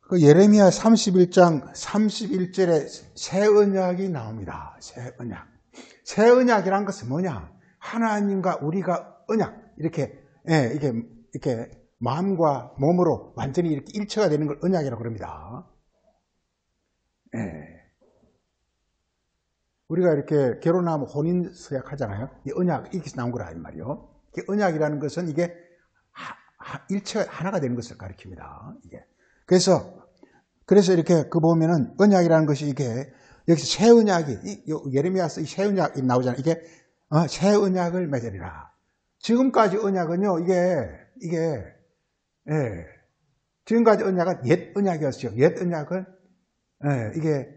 그 예레미야 31장 31절에 새 언약이 나옵니다. 새 언약. 새 언약이란 것은 뭐냐? 하나님과 우리가 언약 이렇게 마음과 몸으로 완전히 이렇게 일체가 되는 걸 언약이라고 그럽니다. 우리가 이렇게 결혼하면 혼인 서약 하잖아요. 이 언약 이렇게 나온 거라 이 말이요. 언약이라는 것은 이게 일체가 하나가 되는 것을 가리킵니다. 이게. 그래서 이렇게 보면은 언약이라는 것이 이게 여기서 새 언약이 예레미야서 새 언약이 나오잖아요. 이게 새 언약을 맺으리라. 지금까지 언약은요. 이게 지금까지 언약은 옛 언약이었어요. 옛 언약은 이게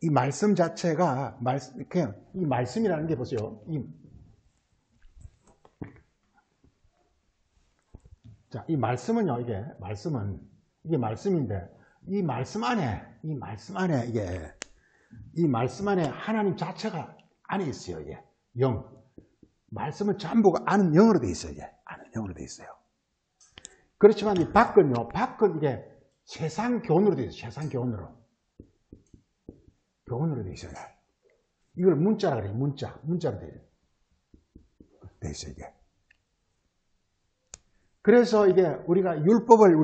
이 말씀 자체가 그냥 이 말씀이라는 게 보세요. 이 말씀은요. 이게 말씀인데 이 말씀 안에 하나님 자체가 안에 있어요. 이게 영. 말씀은 전부가 아는 영으로 돼 있어요. 아는 영으로 돼 있어요. 그렇지만 이 밖은 이게 세상 교훈으로 돼 있어요. 세상 교훈으로 돼 있어요. 이걸 문자라 그래요. 문자로 돼 있어요. 이게. 그래서 이게 우리가 율법을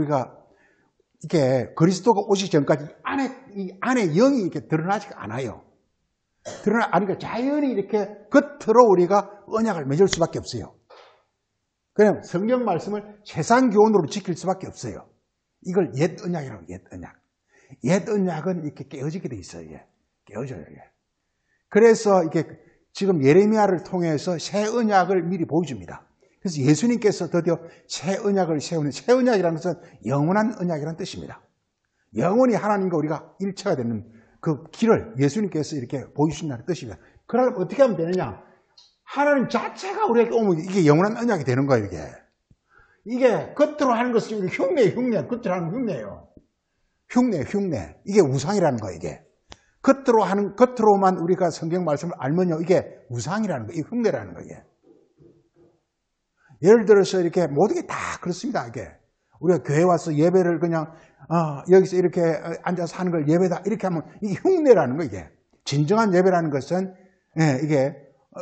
이게 그리스도가 오시기 전까지 이 안에 영이 이렇게 드러나지가 않아요. 그러니까 자연히 이렇게 겉으로 우리가 언약을 맺을 수밖에 없어요. 그냥 성경 말씀을 세상 교훈으로 지킬 수밖에 없어요. 이걸 옛 언약이라고, 옛 언약. 옛 언약은 이렇게 깨어지게 돼 있어요. 깨어져요. 그래서 이게 지금 예레미야를 통해서 새 언약을 미리 보여줍니다. 그래서 예수님께서 드디어 새 언약을 세우는, 새 언약이라는 것은 영원한 언약이라는 뜻입니다. 영원히 하나님과 우리가 일체가 되는 그 길을 예수님께서 이렇게 보여주신다는 뜻입니다. 그러면 어떻게 하면 되느냐? 하나님 자체가 우리에게 오면 이게 영원한 언약이 되는 거예요, 이게 겉으로 하는 것은 흉내. 겉으로 하는 흉내예요. 흉내. 이게 우상이라는 거예요, 이게. 겉으로만 우리가 성경 말씀을 알면요, 이게 우상이라는 거예요. 이게 흉내라는 거예요, 이게. 예를 들어서 이렇게 모든 게 다 그렇습니다, 이게. 우리가 교회 와서 예배를 그냥, 여기서 이렇게 앉아서 하는 걸 예배다, 이렇게 하면 이게 흉내라는 거예요, 이게. 진정한 예배라는 것은, 이게,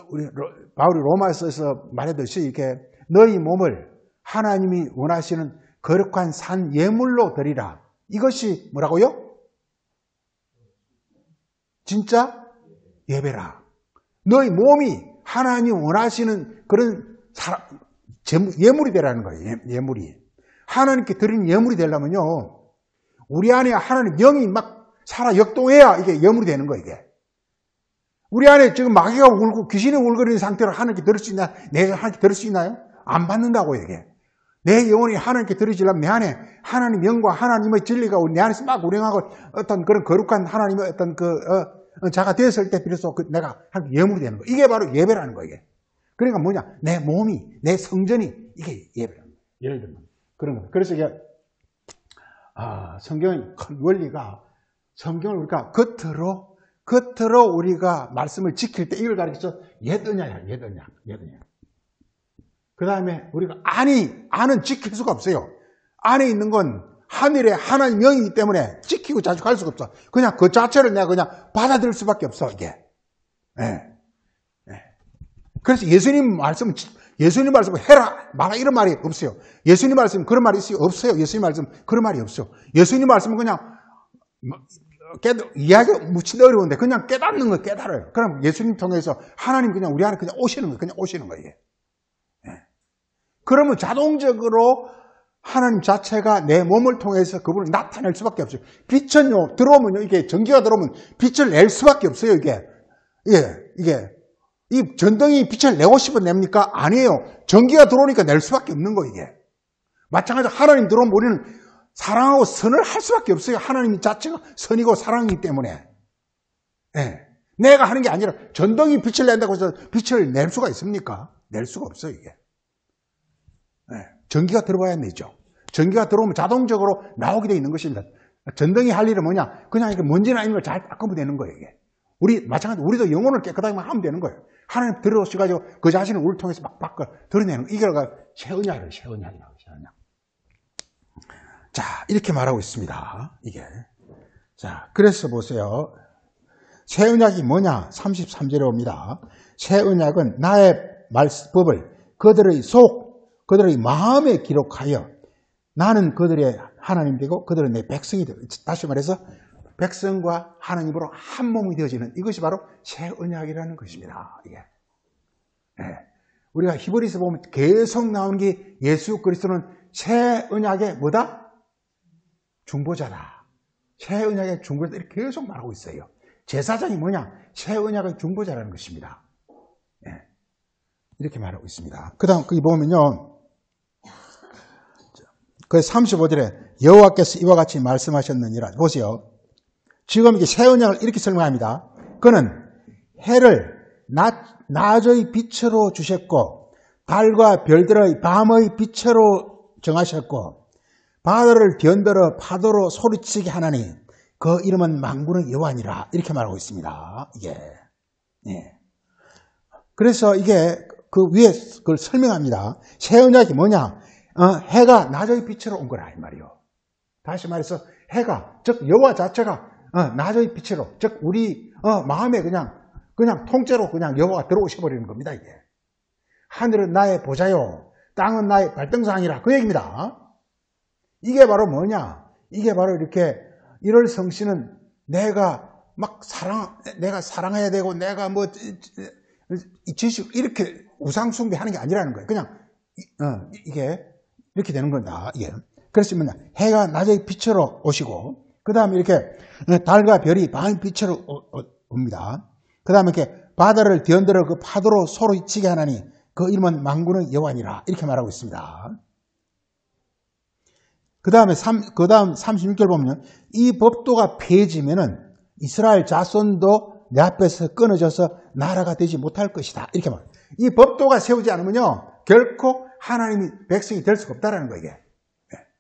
우리 바울이 로마서에서 말했듯이 이렇게 너희 몸을 하나님이 원하시는 거룩한 산 예물로 드리라. 이것이 뭐라고요? 진짜 예배라. 너희 몸이 하나님 원하시는 그런 예물이 되라는 거예요. 예물이. 하나님께 드리는 예물이 되려면요, 우리 안에 하나님 영이 막 살아 역동해야 이게 예물이 되는 거예요, 이게. 우리 안에 지금 마귀가 울고 귀신이 울거리는 상태로 하나님께 드릴 수 있나? 내가 하나님께 드릴 수 있나요? 안 받는다고 이게. 내 영혼이 하나님께 드려지려면 내 안에 하나님 영과 하나님의 진리가 내 안에서 막 운행하고 어떤 그런 거룩한 하나님의 어떤 자가 되었을 때 비로소 내가 예물이 되는 거예요. 이게 바로 예배라는 거예요, 이게. 그러니까 뭐냐? 내 몸이, 내 성전이 이게 예배라는 거예요. 예를 들면. 그런 거예요. 그래서 이게, 성경의 큰 원리가 성경을 우리가 겉으로 우리가 말씀을 지킬 때 이걸 가르쳐서 옛 언약이야, 옛 언약. 그 다음에 우리가 안은 지킬 수가 없어요. 안에 있는 건 하늘의 하나님 영이기 때문에 지키고 자축할 수가 없어. 그냥 그 자체를 내가 그냥 받아들일 수밖에 없어, 이게. 그래서 예수님 말씀은 해라, 말아, 이런 말이 없어요. 예수님 말씀 그런 말이 있어요? 없어요. 예수님 말씀 그런 말이 없어요. 예수님 말씀은 그냥 이야기 묻히기 어려운데 그냥 깨닫는 거 깨달아요. 그럼 예수님 통해서 하나님 그냥 우리 안에 그냥 오시는 거예요. 그냥 오시는 거예요. 예. 그러면 자동적으로 하나님 자체가 내 몸을 통해서 그분을 나타낼 수밖에 없어요. 빛은요, 들어오면요, 이게 전기가 들어오면 빛을 낼 수밖에 없어요, 이게. 이 전등이 빛을 내고 싶어 냅니까? 아니에요. 전기가 들어오니까 낼 수밖에 없는 거, 이게. 마찬가지로 하나님 들어오면 우리는 사랑하고 선을 할 수밖에 없어요. 하나님 자체가 선이고 사랑이기 때문에. 예. 내가 하는 게 아니라 전등이 빛을 낸다고 해서 빛을 낼 수가 있습니까? 낼 수가 없어요, 이게. 예. 전기가 들어와야 내죠. 전기가 들어오면 자동적으로 나오게 되어 있는 것입니다. 전등이 할 일은 뭐냐? 그냥 이렇게 먼지나 이런 걸 잘 닦으면 되는 거예요, 이게. 마찬가지로 우리도 영혼을 깨끗하게 하면 되는 거예요. 하나님 들어오셔가지고 그 자신을 우리를 통해서 막 바꿔 드러내는 거. 이게 새 언약이에요, 새 언약이라고, 새 언약. 자, 이렇게 말하고 있습니다. 이게. 자, 그래서 보세요. 새 언약이 뭐냐? 33절에 옵니다. 새 언약은 나의 법을 그들의 그들의 마음에 기록하여 나는 그들의 하나님 되고 그들은 내 백성이 되고, 다시 말해서 백성과 하나님으로 한 몸이 되어지는 이것이 바로 새 언약이라는 것입니다. 이게. 네. 우리가 히브리서 보면 계속 나오는 게 예수 그리스도는 새 언약의 뭐다? 중보자다. 새 언약의 중보자다. 이렇게 계속 말하고 있어요. 제사장이 뭐냐? 새 언약의 중보자라는 것입니다. 네. 이렇게 말하고 있습니다. 그 다음 거기 보면요. 그 35절에 여호와께서 이와 같이 말씀하셨느니라. 보세요. 지금 이게 새 언약을 이렇게 설명합니다. 그는 해를 낮의 빛으로 주셨고 달과 별들의 밤의 빛으로 정하셨고 바다를 견들어 파도로 소리치게 하나니 그 이름은 만군의 여호와니라. 이렇게 말하고 있습니다. 이게. 예. 그래서 이게 그 위에 그걸 설명합니다. 새 언약이 뭐냐? 해가 낮의 빛으로 온 거라 이 말이요. 다시 말해서 해가, 즉 여호와 자체가 낮의 빛으로, 즉 우리 마음에 그냥 통째로 그냥 여호와가 들어오셔 버리는 겁니다. 이게. 하늘은 나의 보좌요, 땅은 나의 발등상이라 그 얘기입니다. 이게 바로 뭐냐? 이게 바로 이렇게 1월 성신은 내가 사랑해야 되고 내가 뭐 지식 이렇게 우상숭배하는 게 아니라는 거예요. 그냥 이게 이렇게 되는 거다. 이게. 그래서 뭐냐? 해가 낮의 빛으로 오시고, 그 다음에 이렇게 달과 별이 밤의 빛으로 옵니다. 그 다음에 이렇게 바다를 뒤흔들어 그 파도로 소리치게 하나니 그 이름은 만군의 여호와니라. 이렇게 말하고 있습니다. 그 다음 36절 보면 이 법도가 폐해지면은 이스라엘 자손도 내 앞에서 끊어져서 나라가 되지 못할 것이다. 이렇게 말해요. 이 법도가 세우지 않으면요, 결코 하나님이 백성이 될 수가 없다라는 거예요, 이게.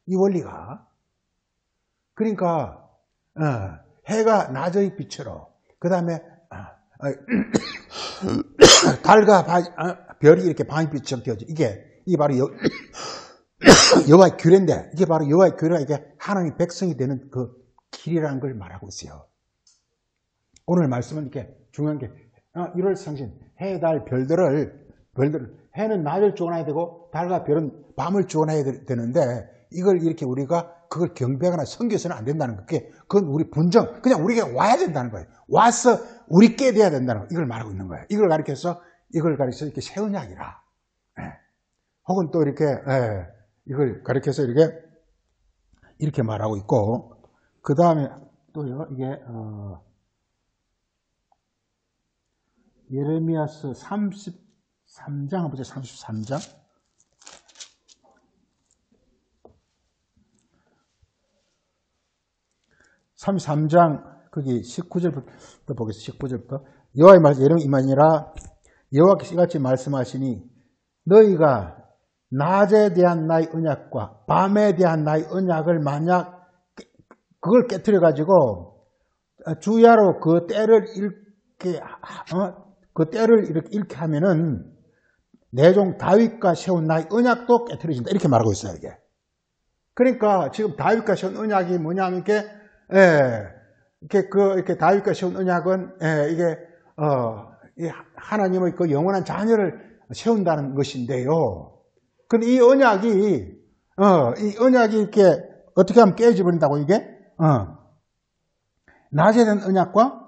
이 원리가. 그러니까, 해가 낮의 빛으로, 그 다음에, 달과 별이 이렇게 밤의 빛처럼 되어져. 이게 바로 여호와의 규례인데, 이게 바로 여호와의 규례가 이게 하나님 백성이 되는 그 길이라는 걸 말하고 있어요. 오늘 말씀은 이렇게 중요한 게, 1월 성신, 해, 달, 별들을, 해는 낮을 주관해야 되고, 달과 별은 밤을 주관해야 되는데, 이걸 이렇게 우리가 그걸 경배하거나 섬겨서는 안 된다는 거. 그건 우리 분정, 그냥 우리가 와야 된다는 거예요. 와서 우리께 돼야 된다는 거. 이걸 말하고 있는 거예요. 이걸 가리켜서 이렇게 새 언약이라. 혹은 또 이렇게, 이걸 가리켜서 이렇게 말하고 있고, 그 다음에 또요, 이게, 예레미야서 33장 한번 보죠. 33장. 33장 거기 19절부터 보겠습니다. 19절부터 여호와의 말씀 예령 이만이라 여호와께서 이같이 말씀하시니 너희가 낮에 대한 나의 언약과 밤에 대한 나의 언약을 만약 그걸 깨트려 가지고 주야로 그 때를 이렇게 잃게 하면은 내 종 다윗과 세운 나의 언약도 깨트려진다. 이렇게 말하고 있어요, 이게. 그러니까 지금 다윗과 세운 언약이 뭐냐면 이렇게 다윗과 세운 언약은 이게 하나님의 그 영원한 자녀를 세운다는 것인데요. 근데 이 언약이 이렇게 어떻게 하면 깨져버린다고 이게? 낮에 대한 언약과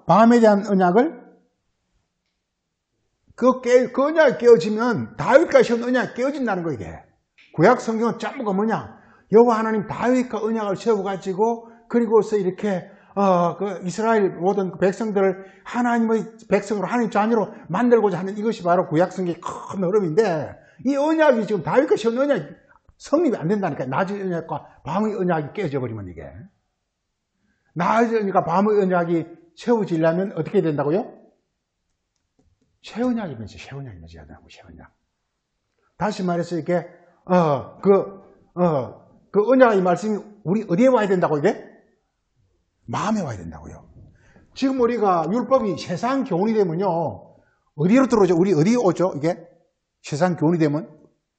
밤에 대한 언약을 그 언약이 깨어지면 다윗과 세운 언약이 깨어진다는 거 이게. 구약 성경은 전부가 뭐냐? 여호와 하나님 다윗과 언약을 세워가지고 그리고서 이렇게 그 이스라엘 모든 그 백성들을 하나님의 백성으로 하나님 자녀로 만들고자 하는 이것이 바로 구약 성경의 큰 흐름인데 이 언약이 지금 다윗과 세운 언약이 성립이 안 된다니까. 낮의 언약과 밤의 언약이 깨어져 버리면 이게. 낮의 언약과 밤의 언약이 세워지려면 어떻게 된다고요? 새 언약이 맺어야 된다고, 새 언약. 다시 말해서 이게 그 언약의 말씀이 우리 어디에 와야 된다고 이게? 마음에 와야 된다고요. 지금 우리가 율법이 세상 교훈이 되면요. 어디로 들어오죠? 우리 어디에 오죠? 이게? 세상 교훈이 되면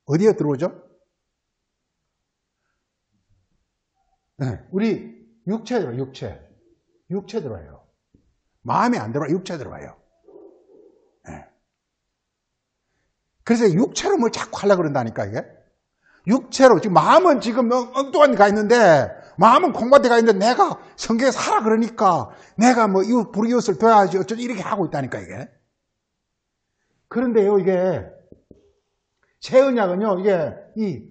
어디에 들어오죠? 네, 우리 육체 들어와요. 육체 들어와요. 마음에 안 들어와요. 육체 들어와요. 네. 그래서 육체로 뭘 자꾸 하려고 그런다니까 이게. 육체로 지금 마음은 지금 엉뚱한 데 가 있는데 마음은 콩밭에 가 있는데 내가 성경에 살아 그러니까 내가 뭐 불이웃을 둬야지 어쩌지 이렇게 하고 있다니까 이게. 그런데요 이게 새 언약은요 이게 이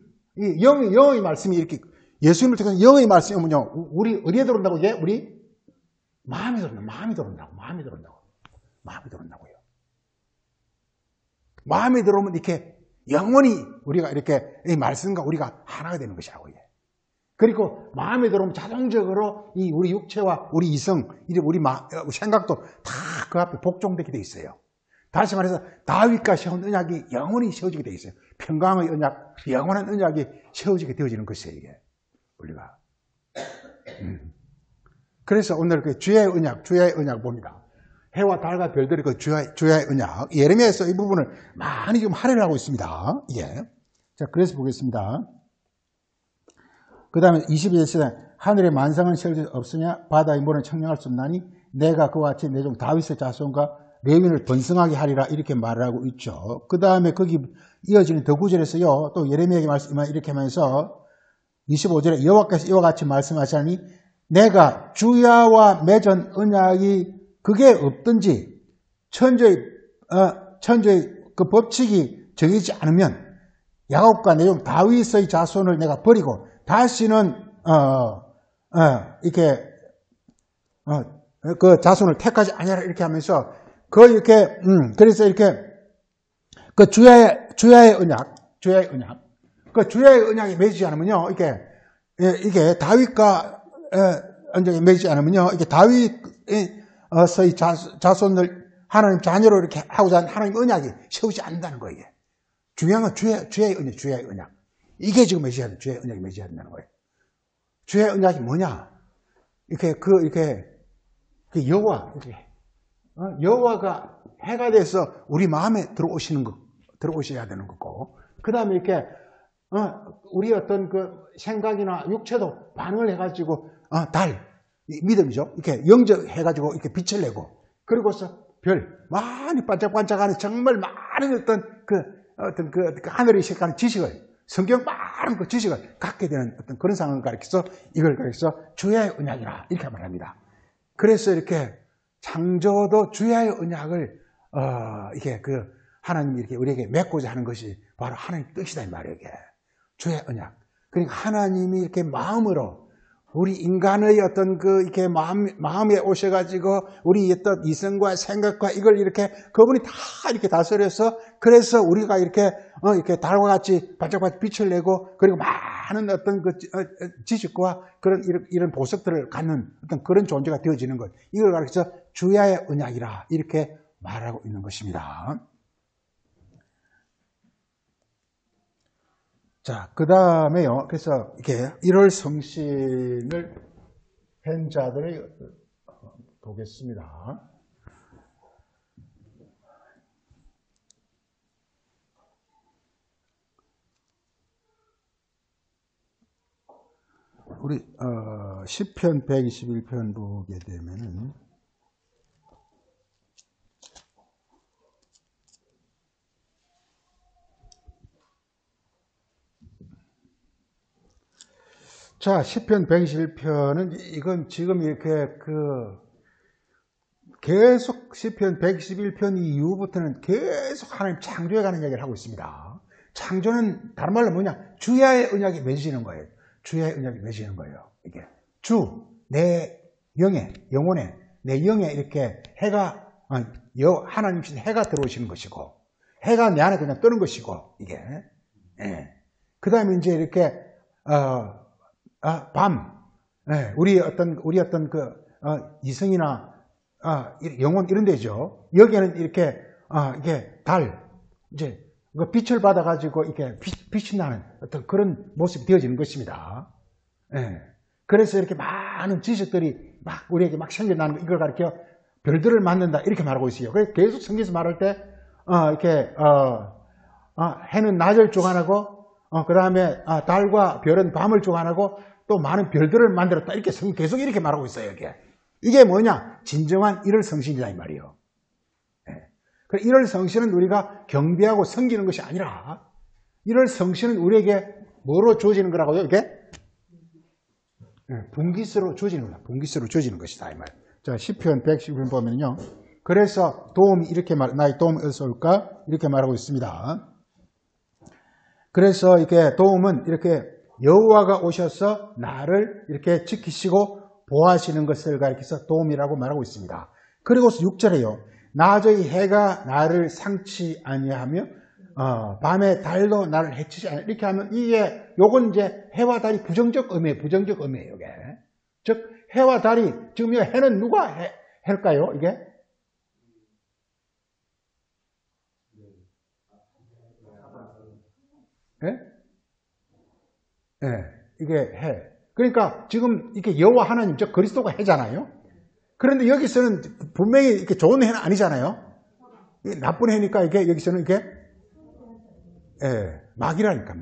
영의 말씀이 이렇게 예수님을 통해서 영의 말씀이 오면요 우리 어디에 들어온다고 이게? 우리 마음에 들어온다고요. 마음에 들어오면 이렇게 영원히 우리가 이렇게 이 말씀과 우리가 하나가 되는 것이라고 이게. 그리고 마음에 들어오면 자동적으로 이 우리 육체와 우리 이성, 우리 생각도 다 그 앞에 복종되게 돼 있어요. 다시 말해서 다윗과 세운 언약이 영원히 세워지게 돼 있어요. 평강의 언약, 영원한 언약이 세워지게 되어지는 것이에요 이게. 우리가. 그래서 오늘 그 주의 언약 봅니다. 해와 달과 별들이 그 주의 언약. 예레미야에서 이 부분을 많이 좀 할애를 하고 있습니다. 예. 자, 그래서 보겠습니다. 그 다음에 22절에 하늘의 만상은 세울 수 없으냐 바다의 물은 청량할 수 없나니 내가 그와 같이 내 종 다윗의 자손과 레위인을 번성하게 하리라 이렇게 말을 하고 있죠. 그 다음에 거기 이어지는 더 구절에서요. 또 예레미야에게 말씀 이렇게 하면서 25절에 여호와께서 이와 같이 말씀하시니 내가 주야와 맺은 언약이 그게 없든지 천주의 그 법칙이 정해지지 않으면 야곱과 내 종 다윗의 자손을 내가 버리고 다시는 이렇게 그 자손을 택하지 아니하라 이렇게 하면서 그래서 이렇게 그 주야의 언약 그 주야의 언약이 맺지 않으면요 이게 다윗과 언약이 맺지 않으면요 이게 다윗의 자손을 하나님 자녀로 이렇게 하고자 하는 하나님 언약이 세우지 않는다는 거예요. 중요한 건 주야의 언약. 이게 지금 맺어야 돼. 주의 언약이 맺어야 된다는 거예요. 주의 언약이 뭐냐? 여호와가 해가 돼서 우리 마음에 들어오셔야 되는 거고, 그 다음에 이렇게, 우리 어떤 그 생각이나 육체도 반응을 해가지고, 믿음이죠. 이렇게 영접해가지고 이렇게 빛을 내고, 그리고서 많이 반짝반짝하는 정말 많은 어떤 그 하늘의 색깔의 지식을, 성경 많은 그 지식을 갖게 되는 어떤 그런 상황을 가리켜서 이걸 가리켜서 주야의 언약이라 이렇게 말합니다. 그래서 이렇게 창조도 주야의 언약을 이게 하나님이 이렇게 우리에게 맺고자 하는 것이 바로 하나님의 뜻이다 이 말이에요. 이게 주야의 언약. 그러니까 하나님이 이렇게 마음으로 우리 인간의 어떤 이렇게 마음에 오셔가지고 우리 어떤 이성과 생각과 이걸 이렇게 그분이 다 이렇게 다스려서 그래서 우리가 이렇게 달과 같이 반짝반짝 빛을 내고 그리고 많은 어떤 지식과 이런 보석들을 갖는 어떤 그런 존재가 되어지는 것. 이걸 가리켜서 주야의 언약이라 이렇게 말하고 있는 것입니다. 자, 그 다음에요. 그래서 이렇게 1월 성신을 한 자들을 보겠습니다. 우리 시편 121편 보게 되면은 자, 시편 121편은 이건 지금 이렇게 계속 시편 121편 이후부터는 계속 하나님 창조에 관한 이야기를 하고 있습니다. 창조는 다른 말로 뭐냐? 주야의 언약이 맺어지는 거예요. 주야의 언약이 맺어지는 거예요. 이게 내 영혼에 내 영에 이렇게 해가 하나님이신 해가 들어오시는 것이고 해가 내 안에 그냥 뜨는 것이고 이게 그 다음에 이제 이렇게 우리 어떤 이성이나 영혼 이런 데죠. 여기에는 이렇게 이게 이제 빛을 받아가지고 이렇게 빛이 나는 어떤 그런 모습이 되어지는 것입니다. 그래서 이렇게 많은 지식들이 막 우리에게 막 생겨나는 거 이걸 가리켜 별들을 만든다 이렇게 말하고 있어요. 그래서 계속 성경에서 말할 때 이렇게 해는 낮을 주관하고 그 다음에 달과 별은 밤을 주관하고 또 많은 별들을 만들었다 이렇게 계속 이렇게 말하고 있어요. 이게 뭐냐? 진정한 일월 성신이다 이 말이에요. 일월 성신은 우리가 경배하고 섬기는 것이 아니라 일월 성신은 우리에게 뭐로 주어지는 거라고요? 이게 분깃으로 주어지는 거다. 분깃으로 주어지는 것이다 이 말. 자, 시편 111편 보면요. 그래서 도움이 이렇게 나의 도움이 어디서 올까? 이렇게 말하고 있습니다. 그래서 이렇게 도움은 이렇게 여호와가 오셔서 나를 이렇게 지키시고 보호하시는 것을 가리켜서 도움이라고 말하고 있습니다. 그리고서 6절에요. 낮의 해가 나를 상치 아니하며 밤의 달도 나를 해치지 않아. 이렇게 하면 요건 이제 해와 달이 부정적 의미예요. 이게. 즉 해와 달이 지금 이 해는 누가 해일까요? 이게? 이게 해. 그러니까 지금 이렇게 여호와 하나님, 즉 그리스도가 해잖아요. 그런데 여기서는 분명히 이렇게 좋은 해는 아니잖아요. 나쁜 해니까 이게 여기서는 이게 마귀라니까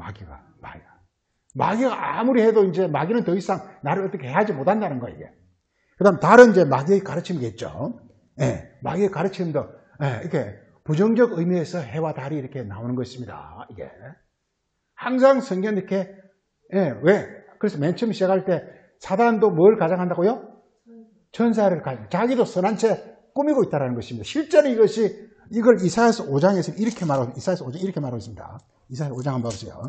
마귀가 아무리 해도 이제 마귀는 더 이상 나를 어떻게 해하지 못한다는 거예요. 이게. 그다음 달은 이제 마귀의 가르침이겠죠. 마귀의 가르침도 이렇게 부정적 의미에서 해와 달이 이렇게 나오는 것입니다. 이게 항상 성경 이렇게 왜? 그래서 맨 처음 시작할 때 사단도 뭘 가장한다고요? 천사를 자기도 선한 채 꾸미고 있다는 것입니다. 실제로 이걸 이사야서 5장에서 이렇게 말하고 이사야서 5장 이렇게 말하고 있습니다. 이사야서 5장 한번 보세요.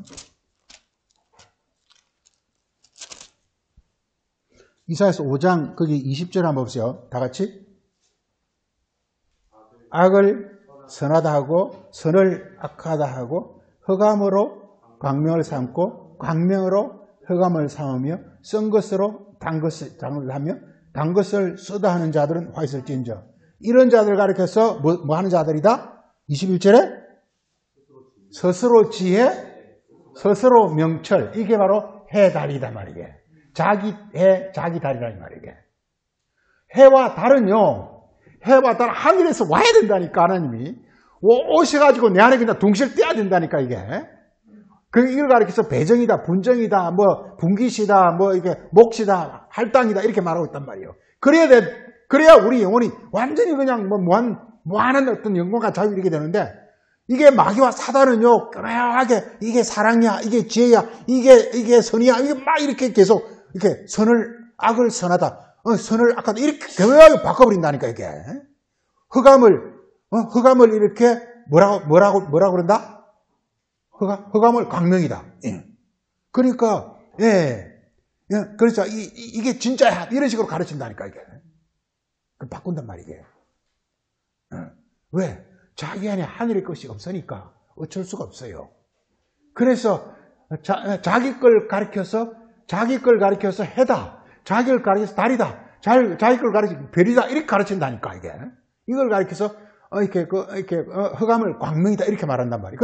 이사야서 5장 거기 20절 한번 보세요. 다 같이 악을 선하다 하고 선을 악하다 하고 흑암으로 광명을 삼고 광명으로 흑암을 삼으며 쓴 것으로 단 것을 하며 단 것을 쓰다 하는 자들은 화 있을지인저. 이런 자들 가리켜서 뭐 하는 자들이다? 21절에 스스로 지혜, 스스로 명철. 이게 바로 해달이다 말이게. 자기 해, 자기 달이라 이 말이게. 해와 달은요. 해와 달 하늘에서 와야 된다니까 하나님이. 오셔가지고 내 안에 그냥 둥실 떼야 된다니까 이게. 이걸 가리켜서 배정이다, 분정이다, 뭐 분깃이다, 뭐 이게 몫이다, 할당이다 이렇게 말하고 있단 말이에요. 그래야 우리 영혼이 완전히 그냥 무한한 어떤 영광과 자유 이렇게 되는데 이게 마귀와 사단은요 끄매하게 이게 사랑이야, 이게 지혜야, 이게 선이야, 이게 막 이렇게 계속 이렇게 악을 선하다, 선을 악하다 이렇게 끄매하게 바꿔버린다니까 이게 흑암을 이렇게 뭐라고 그런다? 흑암을 광명이다. 그러니까, 그래서 이게 진짜야. 이런 식으로 가르친다니까, 이게. 바꾼단 말이게. 왜? 자기 안에 하늘의 것이 없으니까 어쩔 수가 없어요. 그래서, 자기 걸 가르쳐서 해다. 자기 걸 가르쳐서 달이다. 자기 걸 가르쳐서 별이다. 이렇게 가르친다니까, 이게. 이걸 가르쳐서, 흑암을 광명이다. 이렇게 말한단 말이에요.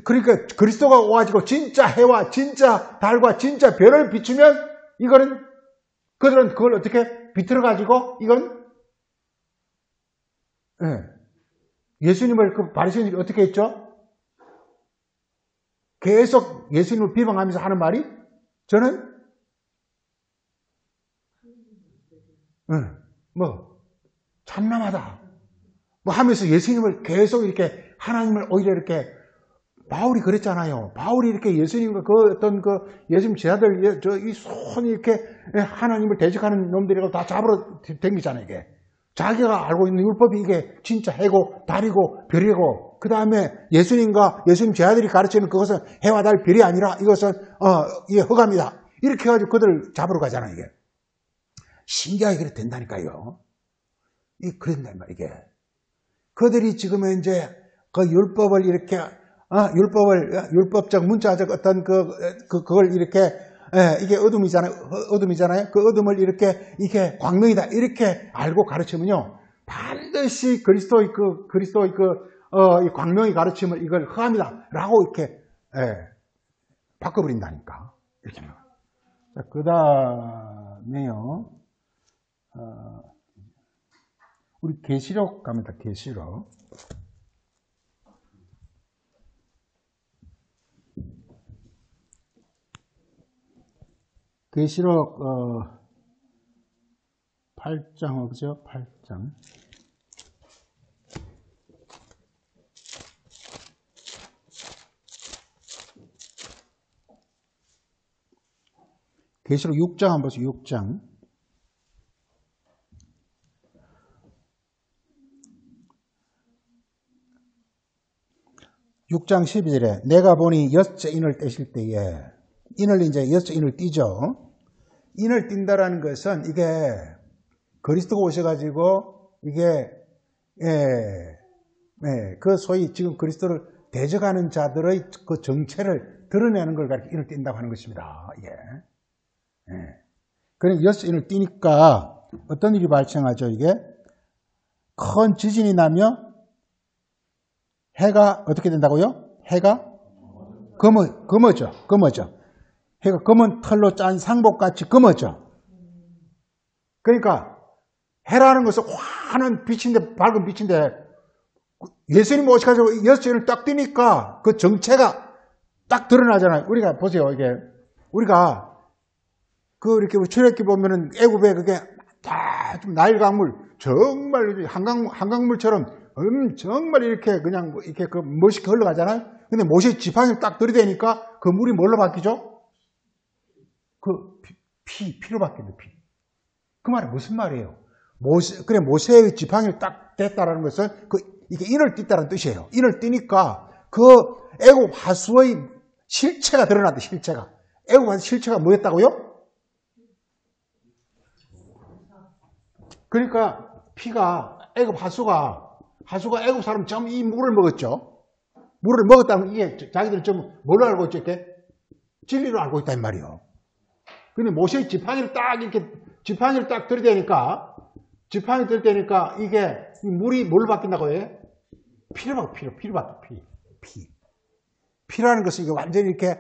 그러니까 그리스도가 와가지고 진짜 해와 진짜 달과 진짜 별을 비추면 그들은 그걸 어떻게 비틀어가지고 예수님을 바리새인들이 어떻게 했죠? 계속 예수님을 비방하면서 하는 말이 저는 참남하다 하면서 예수님을 계속 이렇게 하나님을 오히려 이렇게 바울이 그랬잖아요. 바울이 이렇게 예수님과 그 어떤 그 예수님 제자들, 이 손이 이렇게 하나님을 대적하는 놈들이라고 다 잡으러 댕기잖아요, 이게. 자기가 알고 있는 율법이 이게 진짜 해고, 달이고, 별이고, 그 다음에 예수님과 예수님 제자들이 가르치는 그것은 해와 달, 별이 아니라 이것은, 이게 허감이다. 이렇게 해가지고 그들을 잡으러 가잖아요, 이게. 신기하게 그렇게 된다니까요. 그런단 말이야, 이게. 그들이 지금은 이제 그 율법을 이렇게, 율법적, 문자적 어떤 그걸 이렇게, 이게 어둠이잖아요. 그 어둠을 이렇게 광명이다. 이렇게 알고 가르치면요. 반드시 그리스도의 이 광명의 가르침을 이걸 허합니다. 라고 이렇게, 바꿔버린다니까. 이렇게. 그 다음에요. 우리 계시록 갑니다. 계시록. 계시록 8장 오죠? 8장. 계시록 6장 한번 보세요. 6장. 6장 12절에 내가 보니 여섯째 인을 떼실 때에 인을 이제 여섯째 인을 띄죠. 인을 띈다라는 것은 이게 그리스도가 오셔가지고 이게 그 소위 지금 그리스도를 대적하는 자들의 그 정체를 드러내는 걸 가리켜 인을 띈다고 하는 것입니다. 이게. 그럼 여섯째 인을 띄니까 어떤 일이 발생하죠? 이게 큰 지진이 나면 해가 어떻게 된다고요? 해가 검어져. 해가 검은 털로 짠 상복같이 검어져. 그러니까 해라는 것은 환한 빛인데, 밝은 빛인데 예수님 오셔가지고 여섯째를 딱 띄니까 그 정체가 딱 드러나잖아요. 우리가 보세요. 이게 우리가 이렇게 출애굽기 보면은 애굽에 그게 다 좀 나일 강물 정말 한강물처럼 정말 이렇게 그냥 이렇게 멋있게 흘러가잖아요. 근데 모세 지팡이를 딱 들이대니까 그 물이 뭘로 바뀌죠? 피로 바뀐다, 피. 그 말은 무슨 말이에요? 모세의 지팡이를 딱 댔다라는 것은 이게 인을 띄다라는 뜻이에요. 인을 띄니까 그 애굽 하수의 실체가 드러났다, 실체가. 애굽 하수 실체가 뭐였다고요? 그러니까 피가 애굽 하수가 애굽 사람 전부 이 물을 먹었죠. 물을 먹었다면 이게 자기들은 좀 뭘로 알고 있죠? 이렇게 진리로 알고 있단 말이에요. 근데 모세의 지팡이를 딱 들이대니까 이게 물이 뭘로 바뀐다고 해? 피로 바뀌어, 피라는 것은 이게 완전히 이렇게,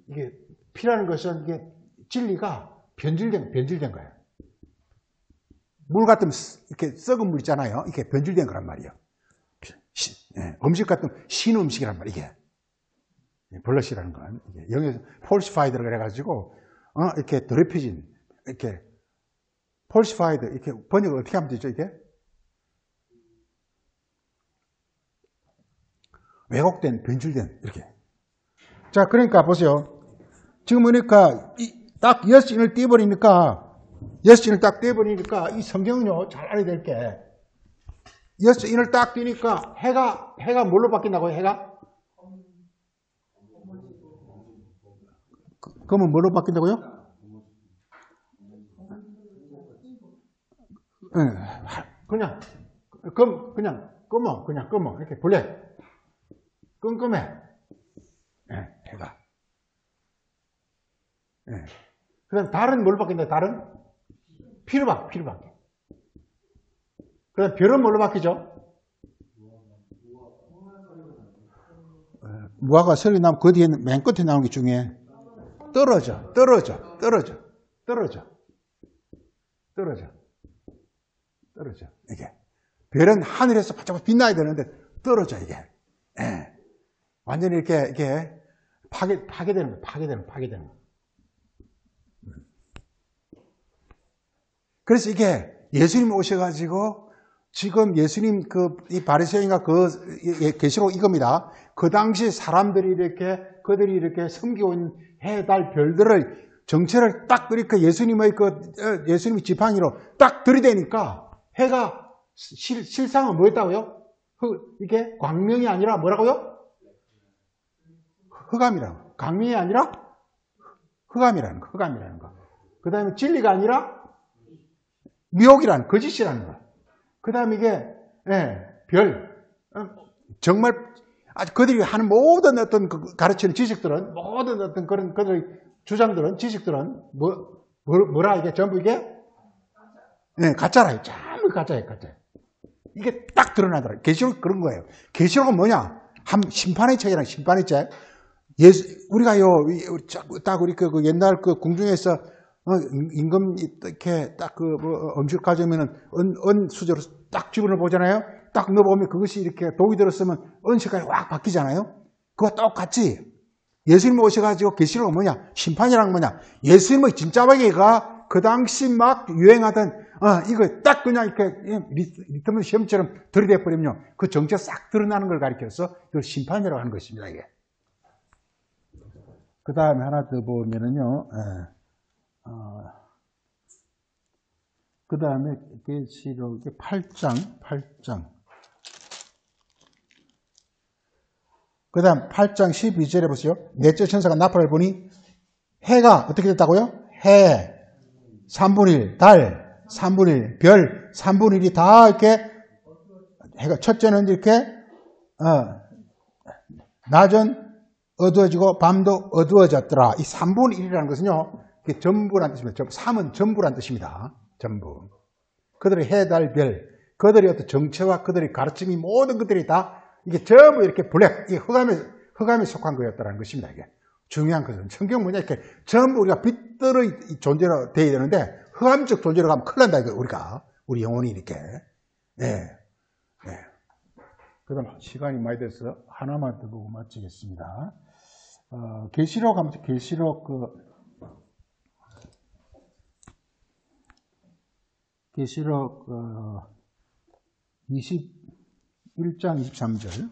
이게 피라는 것은 이게 진리가 변질된 거예요. 물 같으면 이렇게 썩은 물 있잖아요. 이게 변질된 거란 말이에요. 음식 같은 신 음식이란 말이에요. 이게 블러시라는 건 영어에서 falsified라고 그래가지고 이렇게 더럽혀진 이렇게 falsified 이렇게 번역을 어떻게 하면 되죠? 이게 왜곡된, 변질된 이렇게. 자, 그러니까 보세요. 지금 보니까 딱 여섯인을 띄어버리니까 이 성경은요 잘 알아야 될 게 여섯인을 딱 띄니까 해가 뭘로 바뀐다고요? 해가? 그러면 뭘로 바뀐다고요? 그냥 검어 이렇게 블랙 끔끔해. 해가. 그 다음 달은 뭘로 바뀐다? 달은? 피로 바뀌어. 그 다음 별은 뭘로 바뀌죠? 무화과 설이 나면 그 뒤에 맨 끝에 나오는 게 중에 떨어져. 이게. 별은 하늘에서 반짝 빛나야 되는데 떨어져, 이게. 완전히 이렇게 파괴되는 거. 그래서 이게 예수님 오셔가지고 지금 예수님 이 바리새인과 계시록 이겁니다. 그 당시 사람들이 그들이 이렇게 섬기고 있는 해, 달, 별들을 정체를 딱 이렇게 예수님의 예수님의 지팡이로 딱 들이대니까 해가 실상은 뭐였다고요? 이게 광명이 아니라 뭐라고요? 흑암이라고. 광명이 아니라 흑암이라는 거. 그 다음에 진리가 아니라 미혹이라는, 거짓이라는 거. 그 다음에 이게, 정말, 그들이 하는 모든 어떤 가르치는 지식들은, 모든 어떤 그들의 주장들은, 지식들은, 뭐라, 이게 전부 이게? 가짜라요. 전부 가짜예요. 이게 딱 드러나더라고요. 계시록 그런 거예요. 계시록은 뭐냐? 심판의 책이랑 심판의 책. 우리가요, 딱 우리 옛날 궁중에서 임금 이렇게 딱 음식 가져오면은 은 수저로 딱 집어넣어 보잖아요. 딱 넣어보면 그것이 이렇게 독이 들었으면 은 색깔이 확 바뀌잖아요. 그거 똑같이 예수님 오셔가지고 계시록은 뭐냐? 심판이란 뭐냐? 예수님의 진짜박이가 그 당시 막 유행하던 이거 딱 그냥 이렇게 리트머스 시험처럼 들이대 버리면요. 그 정체가 싹 드러나는 걸 가리켜서 이걸 심판이라고 하는 것입니다. 이게. 그 다음에 하나 더 보면은요. 그 다음에 계시록 8장. 그 다음 8장 12절에 보세요. 넷째 천사가 나팔을 보니 해가 어떻게 됐다고요? 해 3분의 1, 달 3분의 1, 별 3분의 1이 다 이렇게 해가 첫째는 이렇게 낮은 어두워지고 밤도 어두워졌더라. 이 3분의 1이라는 것은요. 이게 전부란 뜻입니다. 3은 전부란 뜻입니다. 전부. 그들의 해, 달, 별, 그들의 어떤 정체와 그들의 가르침이 모든 것들이 다 이게 전부 이렇게 블랙, 이게 흑암에 속한 거였다는 것입니다. 이게 중요한 것은 성경 뭐냐 이렇게 전부 우리가 빛들의 존재로 되어야 되는데 흑암적 존재로 가면 큰일 난다 이거 우리 영혼이 이렇게. 그다음 시간이 많이 돼서 하나만 더 보고 마치겠습니다. 계시록 하면 계시록 21장 23절.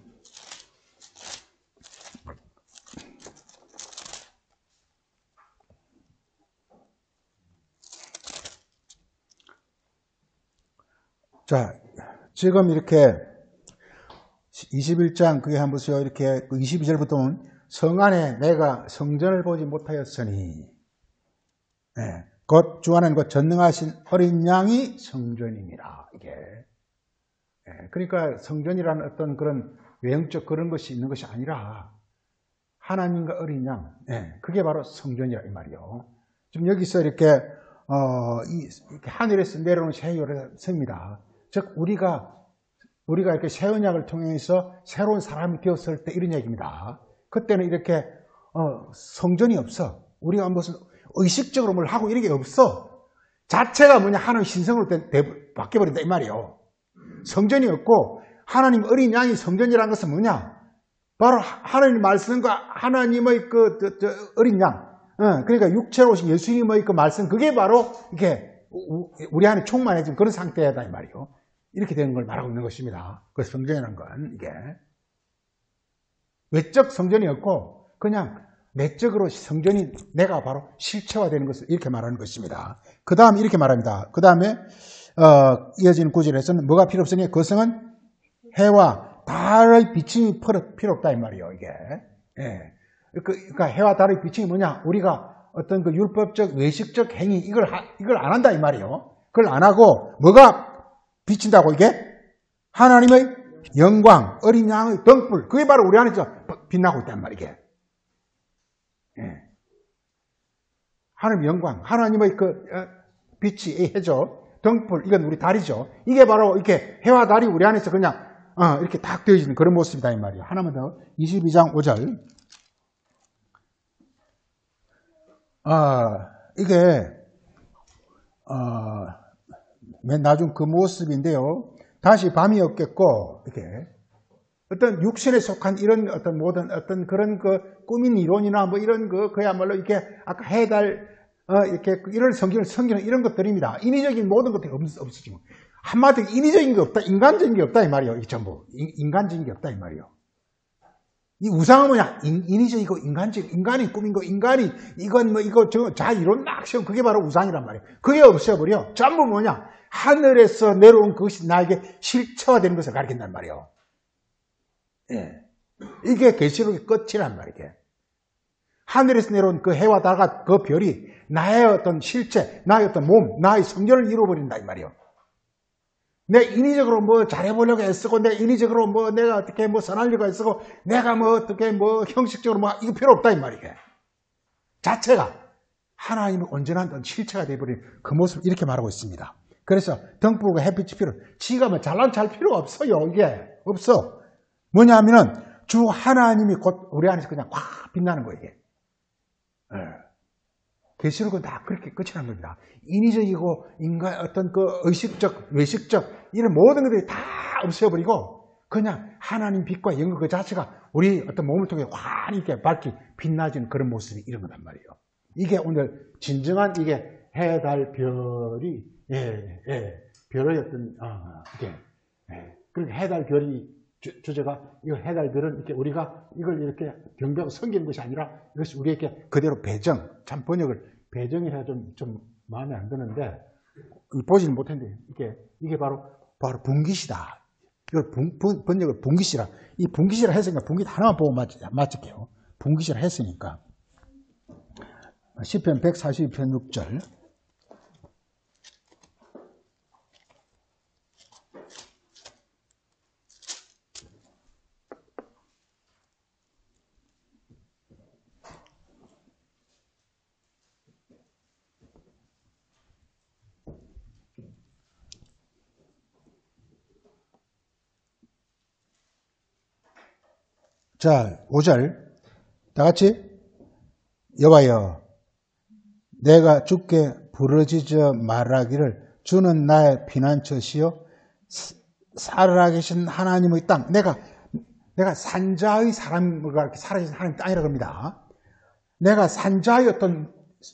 자, 지금 이렇게 21장 그게 한번 보세요. 이렇게 22절부터 보면 성 안에 내가 성전을 보지 못하였으니 곧 주 안에는 곧 전능하신 어린 양이 성전이니라. 이게 그러니까 성전이라는 어떤 그런 외형적 그런 것이 있는 것이 아니라 하나님과 어린 양, 그게 바로 성전이라 이 말이요. 지금 여기서 이렇게 하늘에서 내려오는 새 요셉입니다. 즉 우리가 이렇게 새 언약을 통해서 새로운 사람이 되었을 때 이런 얘기입니다. 그때는 이렇게 성전이 없어. 우리가 무슨 의식적으로 뭘 하고 이런 게 없어. 자체가 뭐냐 하나님 신성으로 바뀌어버린다 이 말이에요. 성전이 없고 하나님 어린 양이 성전이라는 것은 뭐냐? 바로 하나님 말씀과 하나님의 어린 양. 그러니까 육체로 오신 예수님의 그 말씀 그게 바로 이렇게 우리 안에 충만해진 그런 상태다 이 말이에요. 이렇게 되는 걸 말하고 있는 것입니다. 그 성전이라는 건 이게 외적 성전이 없고 그냥 내적으로 성전이 내가 바로 실체화되는 것을 이렇게 말하는 것입니다. 그 다음 이렇게 말합니다. 그 다음에 이어지는 구절에서는 뭐가 필요 없으니 그 성은 해와 달의 비침이 필요 없다 이 말이에요. 이게 그러니까 해와 달의 비침이 뭐냐? 우리가 어떤 그 율법적 외식적 행위 이걸 안 한다 이 말이에요. 그걸 안 하고 뭐가 비친다고 이게 하나님의 영광, 어린 양의 등불 그게 바로 우리 안에서 빛나고 있단 말이게. 하나님의 영광, 하나님의 그 빛이 해죠. 등불 이건 우리 달이죠. 이게 바로 이렇게 해와 달이 우리 안에서 그냥 이렇게 딱 되어지는 그런 모습이다 이 말이에요. 하나만 더 22장 5절. 이게 맨 나중 그 모습인데요. 다시 밤이 없겠고 이렇게 어떤 육신에 속한 이런 어떤 모든 어떤 그런 그 꾸민 이론이나 뭐 이런 그야말로 이렇게 아까 해달 이렇게 이런 성경을 섬기는 이런 것들입니다. 인위적인 모든 것들이 없어지고 한마디로 인위적인 게 없다, 인간적인 게 없다 이 말이에요. 이 전부 인간적인 게 없다 이 말이에요. 이 우상은 뭐냐? 인위적이고 인간적, 인간이 꾸민 거, 인간이 이건 뭐 이거 저 자이론 낙시험 그게 바로 우상이란 말이에요. 그게 없어버려. 전부 뭐냐? 하늘에서 내려온 그것이 나에게 실체화되는 것을 가리킨단 말이에요. 예. 이게 계시록의 끝이란 말이에요. 하늘에서 내려온 그 해와 달과 그 별이 나의 어떤 실체, 나의 어떤 몸, 나의 성전을 이루어버린다 이 말이에요. 내 인위적으로 뭐 잘해보려고 애쓰고, 내 인위적으로 뭐 내가 어떻게 뭐 선하려고 애쓰고, 내가 뭐 어떻게 뭐 형식적으로 뭐 이거 필요 없다 이 말이에요. 자체가 하나님의 온전한 어떤 실체가 되어버린 그 모습을 이렇게 말하고 있습니다. 그래서 등불과 햇빛이 필요, 지가 뭐 잘난 잘 필요가 없어요. 이게 없어. 뭐냐 하면은 주 하나님이 곧 우리 안에서 그냥 확 빛나는 거예요. 이게. 계시록은 다 그렇게 끝이 난 겁니다. 인위적이고 인간 어떤 그 의식적, 외식적 이런 모든 것들이 다 없애버리고 그냥 하나님 빛과 영광 그 자체가 우리 어떤 몸을 통해 환히 이렇게 밝게 빛나지는 그런 모습이 이런 거란 말이에요. 이게 오늘 진정한 이게 해, 달, 별이 별의 어떤 이게 그러니까 해, 달, 별이 주제가 이 해, 달, 별은 이렇게 우리가 이걸 이렇게 경배하고 섬기는 것이 아니라 이것이 우리에게 그대로 배정, 참 번역을 배정이라 좀 마음에 안 드는데 보지는 못했는데 이게 바로 분깃이다. 이걸 번역을 분깃이라. 이 분깃이라 했으니까 분깃 하나만 보고 맞을게요. 분깃이라 했으니까 시편 142편 6절. 자, 5절. 다 같이. 여호와여, 내가 주께 부르짖어 말하기를 주는 나의 피난처시요 살아계신 하나님의 땅. 내가 산자의 사람과 살아계신 하나님 땅이라고 합니다. 내가 산자의 어떤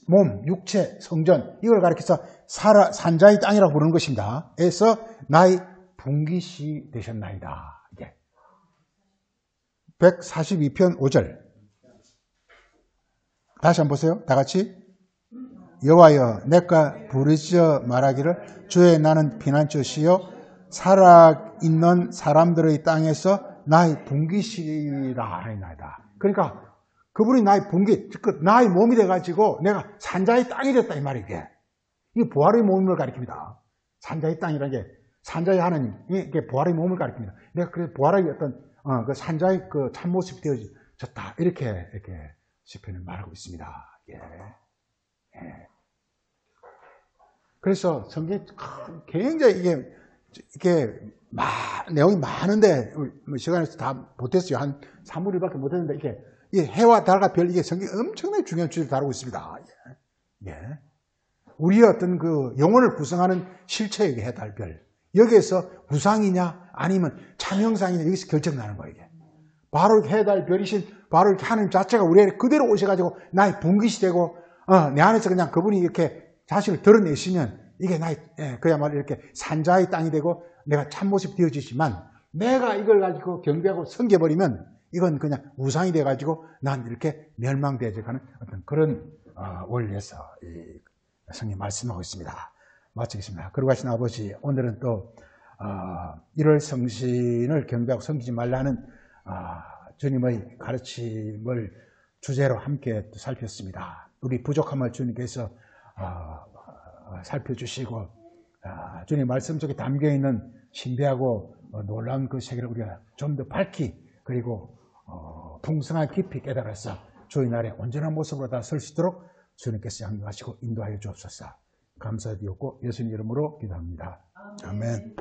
몸, 육체, 성전 이걸 가리켜서 산자의 땅이라고 부르는 것입니다. 에서 나의 분깃이 되셨나이다. 142편 5절. 다시 한번 보세요. 다 같이. 여호와여, 내가 부르짖어 말하기를 주의 나는 피난처시요 살아있는 사람들의 땅에서 나의 분깃이라 하나이다. 그러니까 그분이 나의 분깃, 즉 나의 몸이 돼가지고 내가 산자의 땅이 됐다 이 말이에요. 이게 부활의 몸을 가리킵니다. 산자의 땅이라는 게 산자의 하나님, 이게 부활의 몸을 가리킵니다. 내가 그래서 부활의 어떤 그 산자의 그 참모습이 되어졌다. 이렇게 시편은 말하고 있습니다. 예. 그래서 성경이 굉장히 이게 내용이 많은데 시간에서 다 못했어요. 한 3분의 1밖에 못했는데 이게 해와 달과 별 이게 성경이 엄청나게 중요한 주제를 다루고 있습니다. 예. 우리의 어떤 그 영혼을 구성하는 실체의 해, 달, 별. 여기에서 우상이냐 아니면 참형상이냐 여기서 결정나는 거예요. 이게. 바로 해, 달, 별이신 바로 이렇게 하나님 자체가 우리에게 그대로 오셔가지고 나의 분깃이 되고 내 안에서 그냥 그분이 이렇게 자신을 드러내시면 이게 나의 그야말로 이렇게 산자의 땅이 되고 내가 참모습 되어지지만 내가 이걸 가지고 경배하고 섬겨버리면 이건 그냥 우상이 돼가지고 난 이렇게 멸망되어가는 어떤 그런 원리에서 성경이 말씀하고 있습니다. 마치겠습니다. 그러고 하신 아버지, 오늘은 또 1월 성신을 경배하고 섬기지 말라는 주님의 가르침을 주제로 함께 또 살폈습니다. 우리 부족함을 주님께서 살펴주시고 주님 말씀 속에 담겨있는 신비하고 놀라운 그 세계를 우리가 좀 더 밝히 그리고 풍성하게 깊이 깨달아서 주의 날에 온전한 모습으로 다 설 수 있도록 주님께서 양육하시고 인도하여 주옵소서. 감사드리고 예수님 이름으로 기도합니다. 아멘.